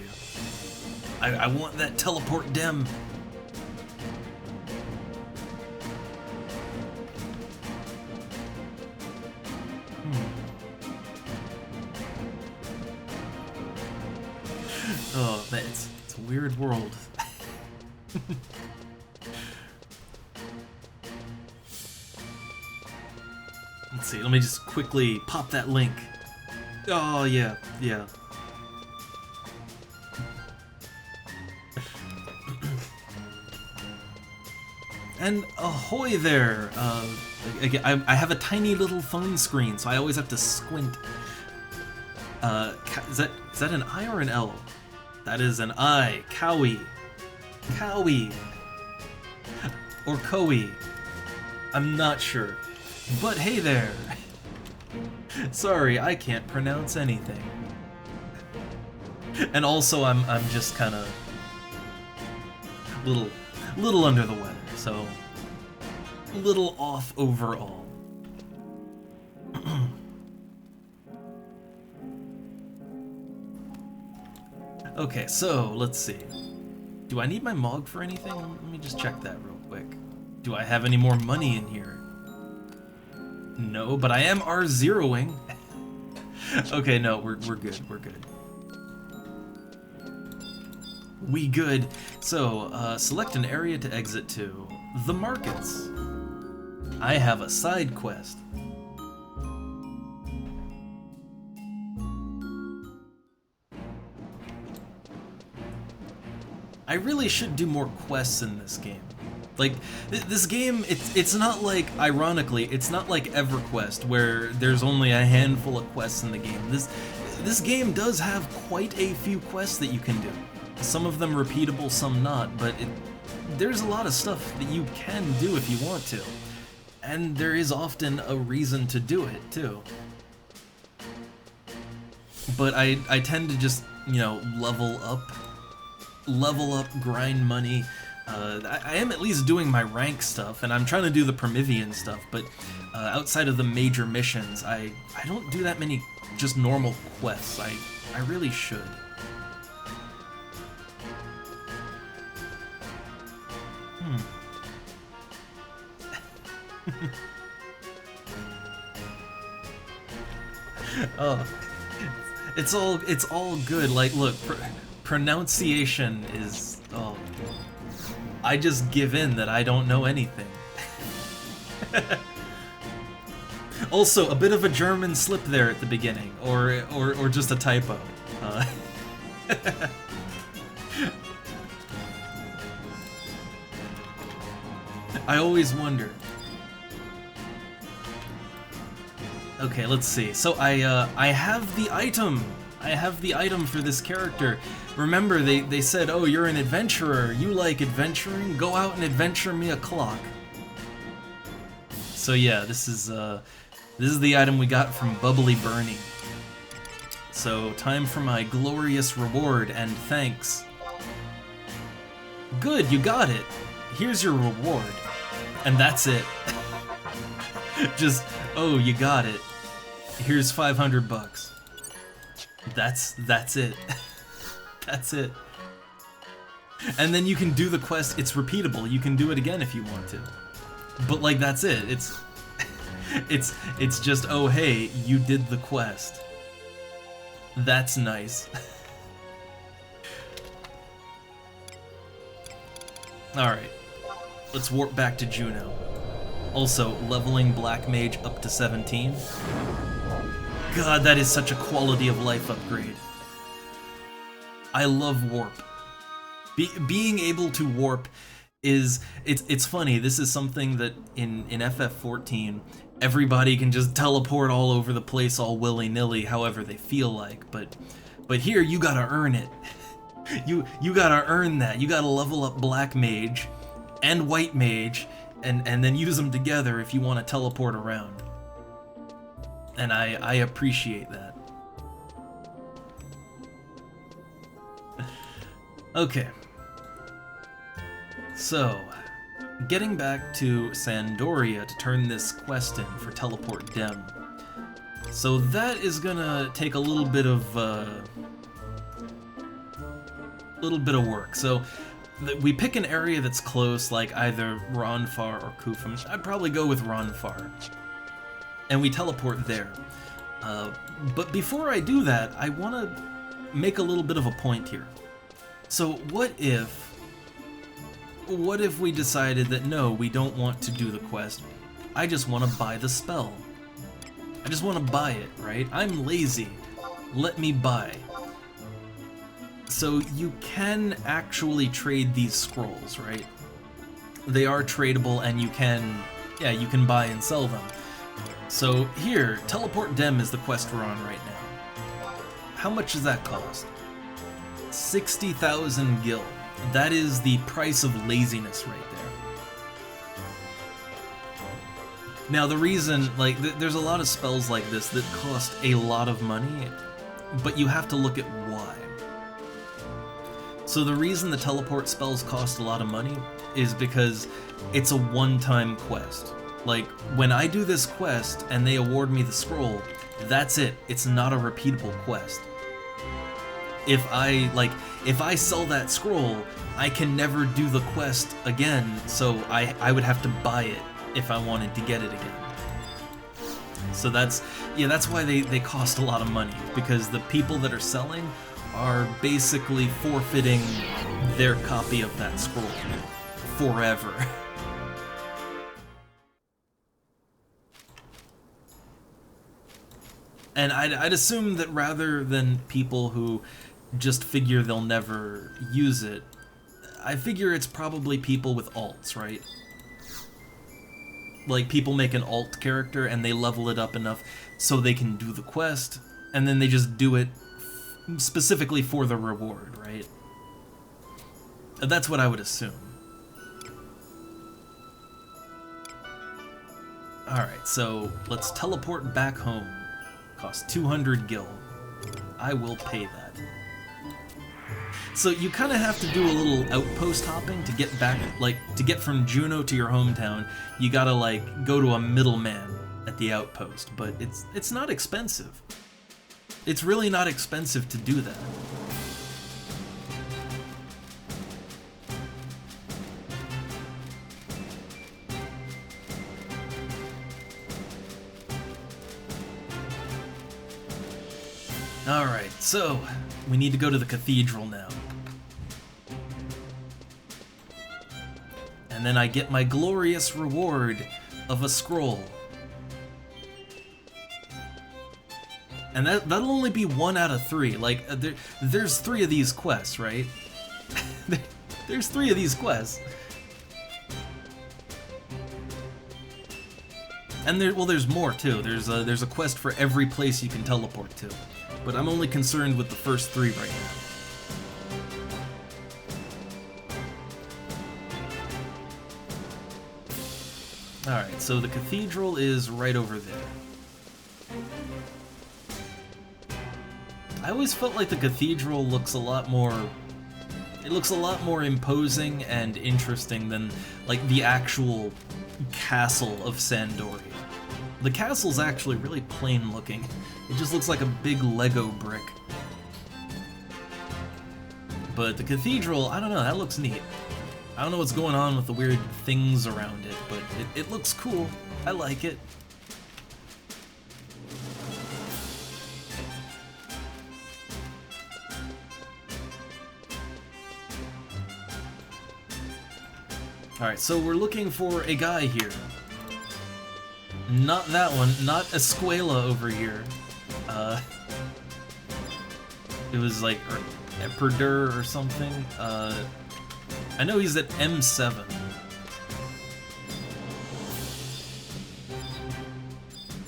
I want that teleport dem. Oh, man, it's a weird world. Let's see, let me just quickly pop that link. Oh, yeah. And ahoy there! Again, I have a tiny little phone screen, so I always have to squint. Is that an I or an L? That is an I. Cowie. Cowie. Or Cowie. I'm not sure. But hey there! Sorry, I can't pronounce anything. And also, I'm just kind of little under the weather, so a little off overall. Okay, so let's see. Do I need my Mog for anything? Let me just check that real quick. Do I have any more money in here? No, but I am R0ing. Okay, no, we're good, we're good. We good. So, select an area to exit to. The markets. I have a side quest. I really should do more quests in this game. Like, this game, it's not like, ironically, it's not like EverQuest, where there's only a handful of quests in the game. This game does have quite a few quests that you can do. Some of them repeatable, some not, but there's a lot of stuff that you can do if you want to. And there is often a reason to do it, too. But I tend to just, you know, level up, grind money. I am at least doing my rank stuff, and I'm trying to do the Promethean stuff, but outside of the major missions, I don't do that many just normal quests. I really should. Oh, it's all good. Like, look, pronunciation is, oh, I just give in that I don't know anything. Also, a bit of a German slip there at the beginning, or just a typo. I always wonder. Okay, let's see. So I have the item. I have the item for this character. Remember, they said, oh, you're an adventurer. You like adventuring? Go out and adventure me a clock. So yeah, this is the item we got from Bubbly Bernie. So time for my glorious reward and thanks. Good, you got it. Here's your reward. And that's it. Just, oh, you got it. Here's 500 bucks. That's it. That's it. And then you can do the quest. It's repeatable. You can do it again if you want to. But like, that's it. It's just, oh hey, you did the quest. That's nice. Alright. Let's warp back to Juno. Also, leveling Black Mage up to 17. God, that is such a quality of life upgrade. I love warp. Being able to warp is, it's funny, this is something that in FF14, everybody can just teleport all over the place all willy-nilly however they feel like, but here you gotta earn it. You gotta earn that. You gotta level up Black Mage and White Mage and then use them together if you want to teleport around. And I appreciate that. Okay. So, getting back to Sandoria to turn this quest in for Teleport Dem. So that is gonna take a little bit of work. So we pick an area that's close, like either Ronfar or Kufum. I'd probably go with Ronfar. And we teleport there. But before I do that, I want to make a little bit of a point here. So what if we decided that no, we don't want to do the quest, I just want to buy the spell. I just want to buy it, right? I'm lazy. Let me buy. So you can actually trade these scrolls, right? They are tradable and you can buy and sell them. So here, Teleport Dem is the quest we're on right now. How much does that cost? 60,000 gil. That is the price of laziness right there. Now the reason, like, there's a lot of spells like this that cost a lot of money, but you have to look at why. So the reason the teleport spells cost a lot of money is because it's a one-time quest. Like, when I do this quest and they award me the scroll, that's it. It's not a repeatable quest. If I sell that scroll, I can never do the quest again, so I would have to buy it if I wanted to get it again. So that's why they cost a lot of money, because the people that are selling are basically forfeiting their copy of that scroll forever. And I'd assume that rather than people who just figure they'll never use it, I figure it's probably people with alts, right? Like, people make an alt character and they level it up enough so they can do the quest, and then they just do it specifically for the reward, right? That's what I would assume. Alright, so let's teleport back home. Costs 200 gil. I will pay that. So you kind of have to do a little outpost hopping to get back, like, to get from Juneau to your hometown. You gotta, like, go to a middleman at the outpost, but it's not expensive. It's really not expensive to do that. Alright, so we need to go to the cathedral now. And then I get my glorious reward of a scroll. And that'll only be 1 out of 3. Like, there's 3 of these quests, right? There's 3 of these quests. And there's more too. There's a quest for every place you can teleport to. But I'm only concerned with the first 3 right now. Alright, so the cathedral is right over there. I always felt like the cathedral looks a lot more... It looks a lot more imposing and interesting than, like, the actual castle of Sandori. The castle's actually really plain looking. It just looks like a big Lego brick. But the cathedral, I don't know, that looks neat. I don't know what's going on with the weird things around it, but it looks cool. I like it. Alright, so we're looking for a guy here. Not that one, not Escuela over here. It was like Perdur or something. I know he's at M7.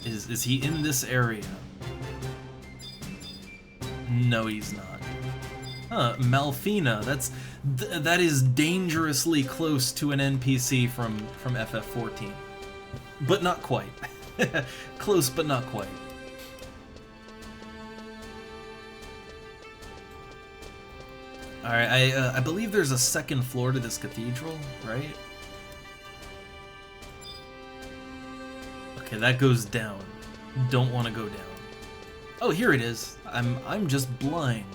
Is he in this area? No, he's not. Huh, Malfina. That is dangerously close to an NPC from FF14. But not quite. Close, but not quite. Alright, I believe there's a second floor to this cathedral, right? Okay, that goes down. Don't want to go down. Oh, here it is. I'm just blind.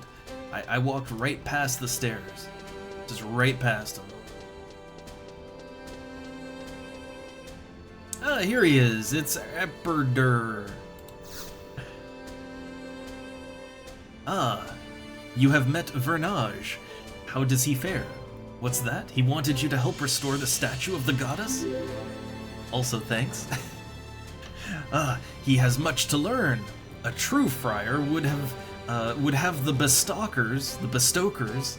I walked right past the stairs. Just right past them. Ah, here he is. It's Eperdur. Ah, you have met Vernage. How does he fare? What's that? He wanted you to help restore the statue of the goddess? Also, thanks. He has much to learn. A true friar would have the bestokers,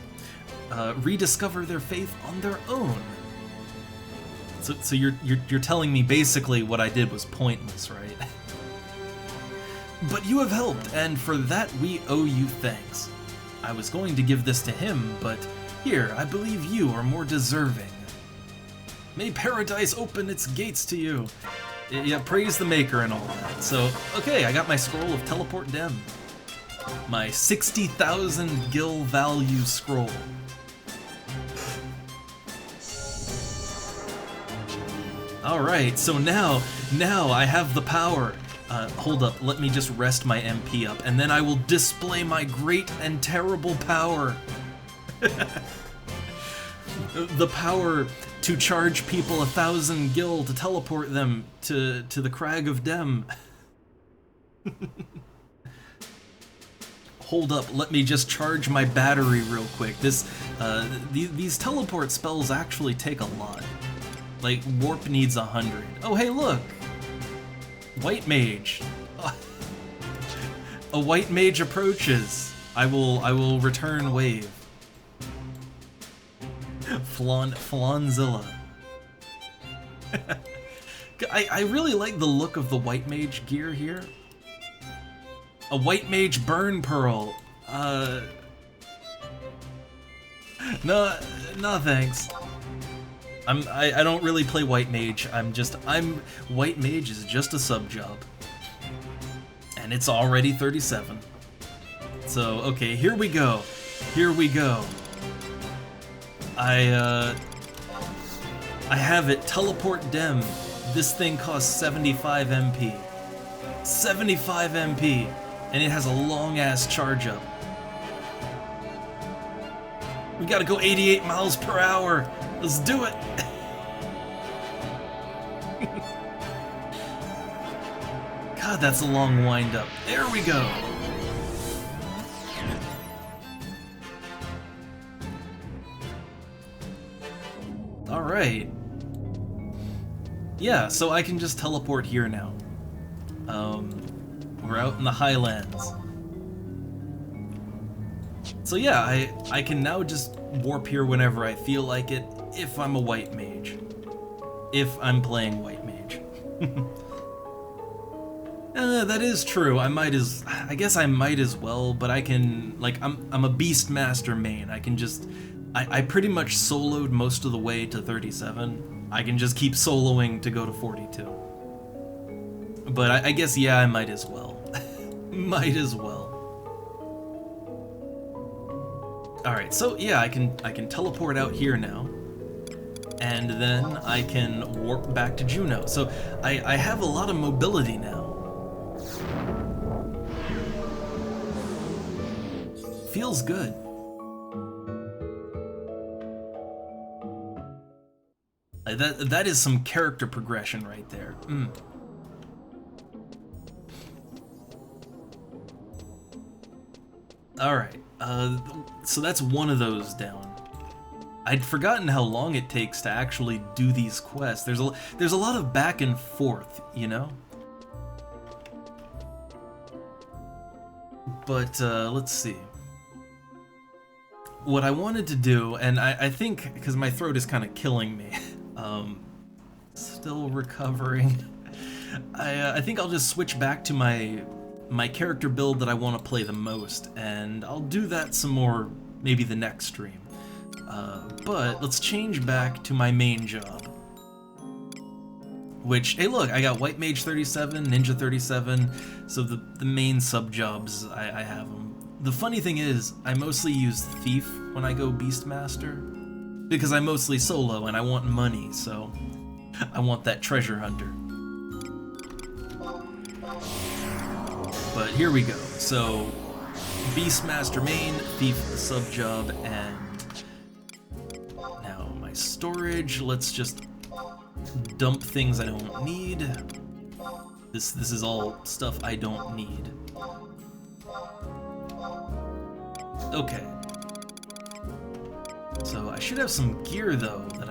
rediscover their faith on their own. So you're telling me basically what I did was pointless, right? But you have helped, and for that we owe you thanks. I was going to give this to him, but here, I believe you are more deserving. May paradise open its gates to you. Yeah, praise the maker and all that. So, okay, I got my scroll of Teleport Dem. My 60,000 gil value scroll. Alright, so now I have the power. Hold up, let me just rest my MP up, and then I will display my great and terrible power. The power to charge people 1,000 gil to teleport them to the Crag of Dem. Hold up, let me just charge my battery real quick. These teleport spells actually take a lot. Like, warp needs 100. Oh, hey, look! White mage. A white mage approaches. I will return wave. Flanzilla. I really like the look of the White Mage gear here. A White Mage Burn Pearl. No thanks. I don't really play White Mage. White Mage is just a sub job. And it's already 37. So, okay, here we go. Here we go. I have it. Teleport Dem. This thing costs 75 MP. 75 MP! And it has a long-ass charge up. We gotta go 88 miles per hour! Let's do it! God, that's a long wind-up. There we go! Alright. Yeah, so I can just teleport here now. We're out in the Highlands. So yeah, I can now just warp here whenever I feel like it, if I'm a White Mage. If I'm playing White Mage. That is true. I guess I might as well, but I can, like, I'm a Beastmaster main. I can just, I pretty much soloed most of the way to 37. I can just keep soloing to go to 42. But I guess, yeah, I might as well. Might as well. Alright, so yeah, I can teleport out here now. And then I can warp back to Juneau. So I have a lot of mobility now. Feels good. That is some character progression right there. Alright, so that's one of those down. I'd forgotten how long it takes to actually do these quests. There's a lot of back and forth, you know? But, let's see. What I wanted to do, and I think, because my throat is kind of killing me, still recovering, I think I'll just switch back to my character build that I want to play the most, and I'll do that some more maybe the next stream. But let's change back to my main job. Which, hey look, I got White Mage 37, Ninja 37, so the main sub-jobs, I have them. The funny thing is, I mostly use Thief when I go Beastmaster, because I'm mostly solo and I want money, so I want that treasure hunter. But here we go. So, Beastmaster main, Thief sub-job, and now my storage, let's just dump things I don't need. This is all stuff I don't need. Okay. So I should have some gear though that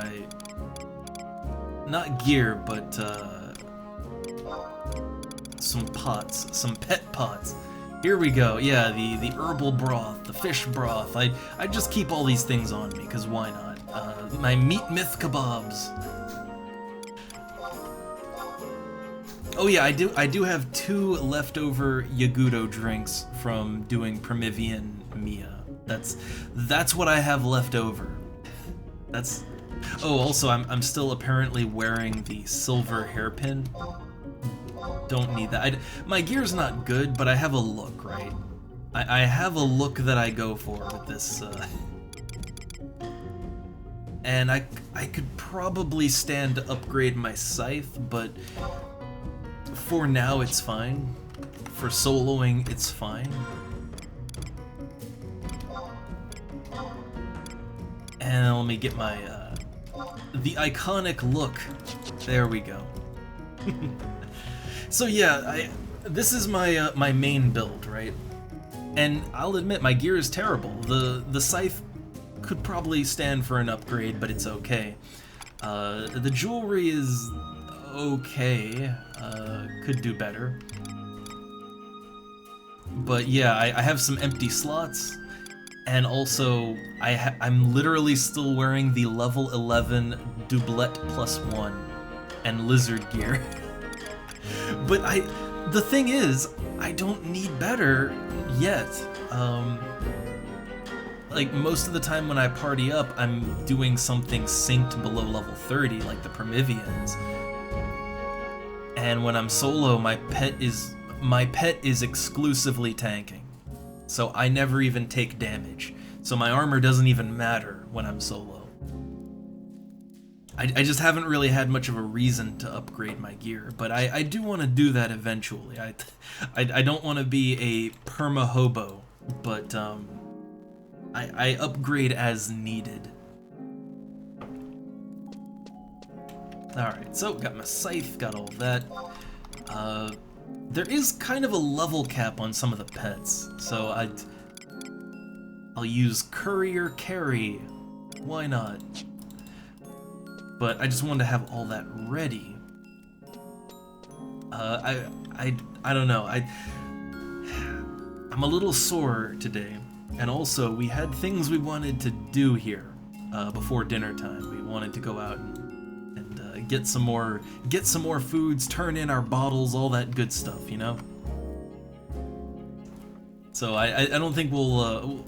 not gear, but some pots, some pet pots. Here we go. Yeah, the herbal broth, the fish broth. I just keep all these things on me, because why not? My meat myth kebabs. Oh yeah, I do have 2 leftover Yagudo drinks from doing Primivian Mia. That's what I have left over. That's. Oh, also I'm still apparently wearing the silver hairpin. Don't need that. My gear's not good, but I have a look, right? I have a look that I go for with this. And I could probably stand to upgrade my scythe, but for now it's fine. For soloing, it's fine. And let me get my, the iconic look. There we go. So yeah, this is my my main build, right? And I'll admit, my gear is terrible. The scythe could probably stand for an upgrade, but it's okay. The jewelry is okay. Could do better. But yeah, I have some empty slots, And also, I'm literally still wearing the level 11 doublet +1 and lizard gear. But the thing is, I don't need better yet. Like, most of the time when I party up, I'm doing something synced below level 30, like the Primivians. And when I'm solo, my pet is exclusively tanking. So I never even take damage. So my armor doesn't even matter when I'm solo. I just haven't really had much of a reason to upgrade my gear, but I do want to do that eventually. I don't want to be a perma-hobo, but I upgrade as needed. Alright, so got my scythe, got all that. There is kind of a level cap on some of the pets, so I'll use Courier Carry. Why not? But I just wanted to have all that ready. I don't know. I'm a little sore today, and also we had things we wanted to do here before dinner time. We wanted to go out and get some more foods, turn in our bottles, all that good stuff, you know. So I don't think we'll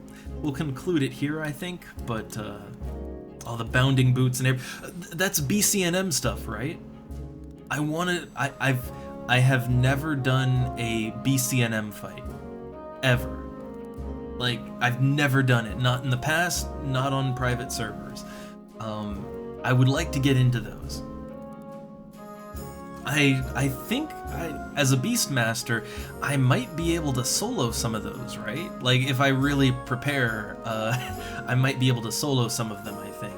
conclude it here, I think, but all the bounding boots and that's BCNM stuff, right? I have never done a BCNM fight ever. Like, I've never done it, not in the past, not on private servers. I would like to get into those. I think as a Beastmaster, I might be able to solo some of those, right? Like, if I really prepare, I might be able to solo some of them, I think.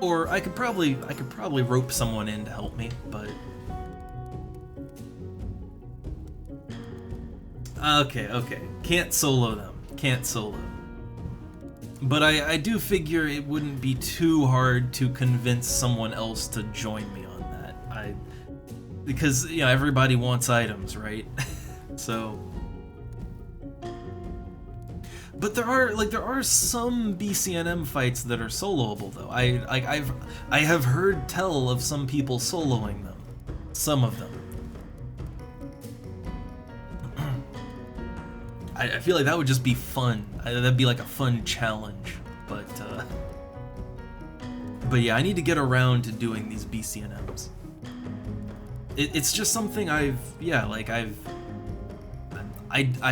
Or I could probably rope someone in to help me, but... Okay. Can't solo them. Can't solo. But I do figure it wouldn't be too hard to convince someone else to join me on that. Because, you know, everybody wants items, right? So... But there are some BCNM fights that are soloable though. I have heard tell of some people soloing them. Some of them. I feel like that would just be fun. That'd be like a fun challenge. But yeah, I need to get around to doing these BCNMs. It's just something I've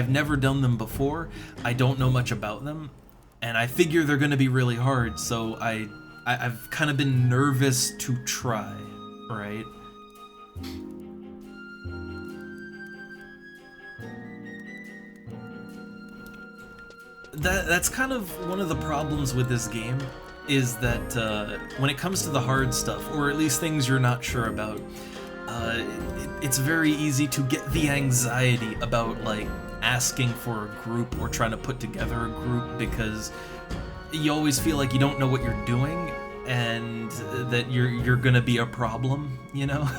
never done them before. I don't know much about them, and I figure they're gonna be really hard, so I've kind of been nervous to try, right? That's kind of one of the problems with this game, is that when it comes to the hard stuff, or at least things you're not sure about, it's very easy to get the anxiety about, like, asking for a group or trying to put together a group, because you always feel like you don't know what you're doing and that you're gonna be a problem, you know?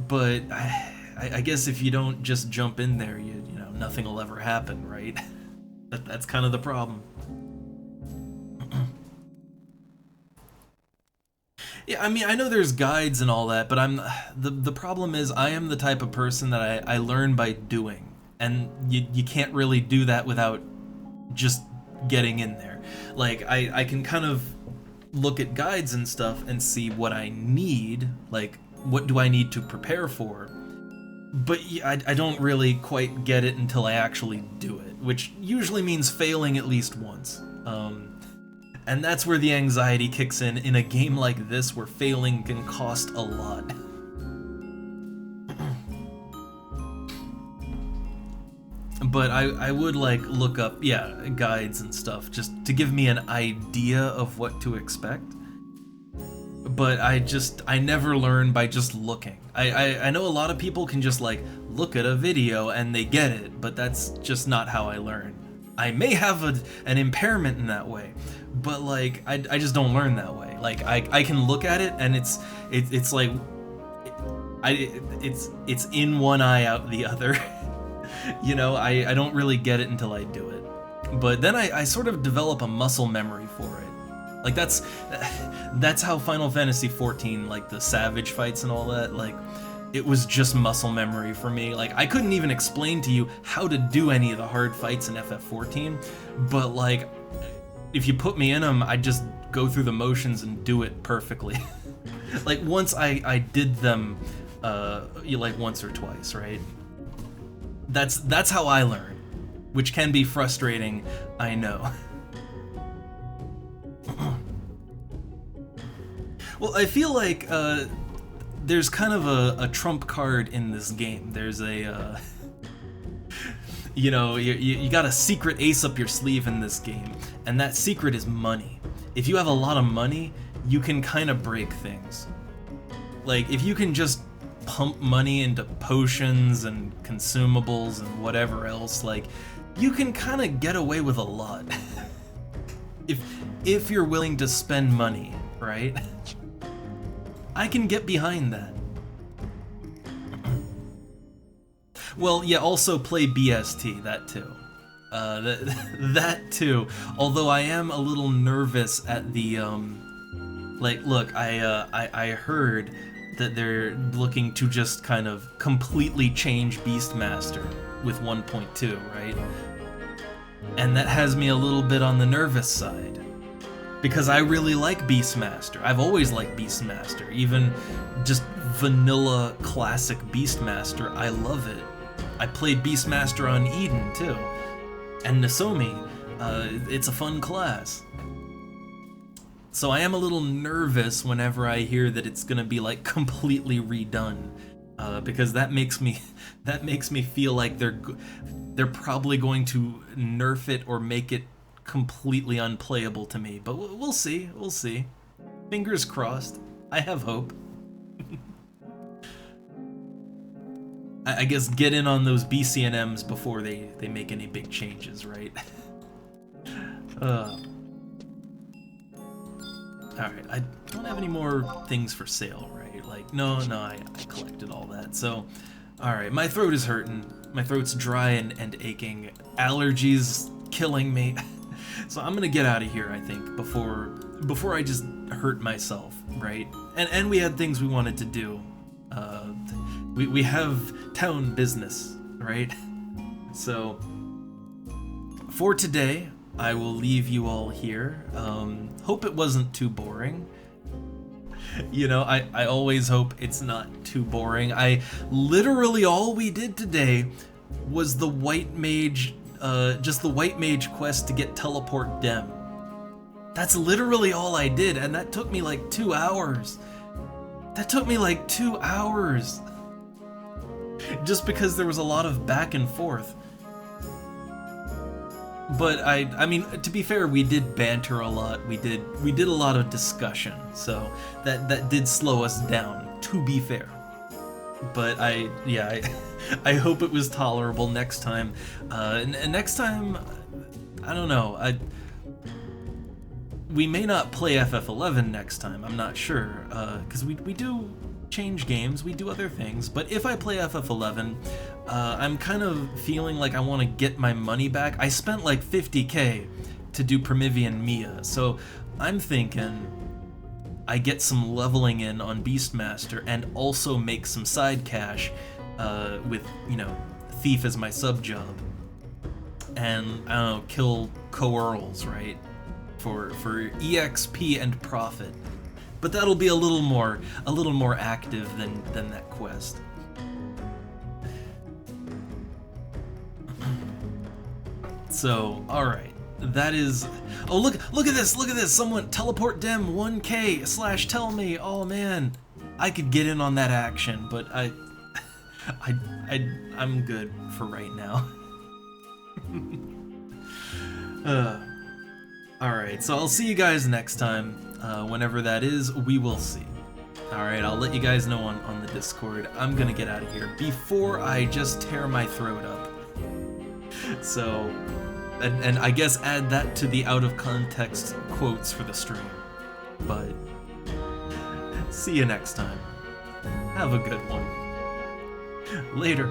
But I guess if you don't just jump in there, you know, nothing will ever happen, right? That's kind of the problem. Yeah, I mean, I know there's guides and all that, but the problem is I am the type of person that I learn by doing, and you can't really do that without just getting in there. Like, I can kind of look at guides and stuff and see what I need, like, what do I need to prepare for, but I don't really quite get it until I actually do it, which usually means failing at least once. And that's where the anxiety kicks in a game like this, where failing can cost a lot. But I would, like, look up, yeah, guides and stuff, just to give me an idea of what to expect. But I never learn by just looking. I know a lot of people can just, like, look at a video and they get it, but that's just not how I learn. I may have an impairment in that way, but, like, I just don't learn that way. Like, I can look at it and it's like it's in one eye out the other. You know, I don't really get it until I do it. But then I sort of develop a muscle memory for it. Like that's how Final Fantasy XIV, like the Savage fights and all that, like it was just muscle memory for me. Like I couldn't even explain to you how to do any of the hard fights in FF14, but like if you put me in them, I'd just go through the motions and do it perfectly. Like once I did them like once or twice, right? That's how I learn, which can be frustrating, I know. Well, I feel like there's kind of a trump card in this game. There's a, you know, you got a secret ace up your sleeve in this game, and that secret is money. If you have a lot of money, you can kind of break things. Like, if you can just pump money into potions and consumables and whatever else, like, you can kind of get away with a lot. If you're willing to spend money, right? I can get behind that. Well, yeah, also play BST, that too. That too. Although I am a little nervous at the, like, look, I heard that they're looking to just kind of completely change Beastmaster with 1.2, right? And that has me a little bit on the nervous side. Because I really like Beastmaster. I've always liked Beastmaster. Even just vanilla classic Beastmaster, I love it. I played Beastmaster on Eden too. And Nozomi, it's a fun class. So I am a little nervous whenever I hear that it's gonna be like completely redone. Because that makes me feel like they're probably going to nerf it or make it completely unplayable to me, but we'll see. Fingers crossed. I have hope. I guess get in on those BCNMs before they make any big changes, right? Alright, I don't have any more things for sale, right? Like, no, I collected all that, so... Alright, my throat is hurting. My throat's dry and aching. Allergies killing me. So I'm gonna get out of here, I think, before I just hurt myself, right? And we had things we wanted to do. We have town business, right? So for today, I will leave you all here. Hope it wasn't too boring. You know, I always hope it's not too boring. Literally all we did today was the white mage. Just the white mage quest to get teleport Dem. That's literally all I did, and that took me like 2 hours. Just because there was a lot of back and forth. But I mean, to be fair, we did banter a lot. We did a lot of discussion, so that did slow us down, to be fair. But I hope it was tolerable next time. Next time, I don't know. We may not play FF11 next time. I'm not sure, because we do change games. We do other things. But if I play FF11, I'm kind of feeling like I want to get my money back. I spent like 50k to do Primivian Mia, so I'm thinking I get some leveling in on Beastmaster and also make some side cash with, you know, Thief as my sub job. And, I don't know, kill co-earls, right? For EXP and profit. But that'll be a little more active than that quest. So, alright. That is... Oh, look at this! Someone teleport Dem 1k / tell me. Oh man, I could get in on that action, but I'm good for right now. Alright, so I'll see you guys next time. Whenever that is, we will see. Alright, I'll let you guys know on the Discord. I'm gonna get out of here before I just tear my throat up. So... And I guess add that to the out-of-context quotes for the stream. But, see you next time. Have a good one. Later.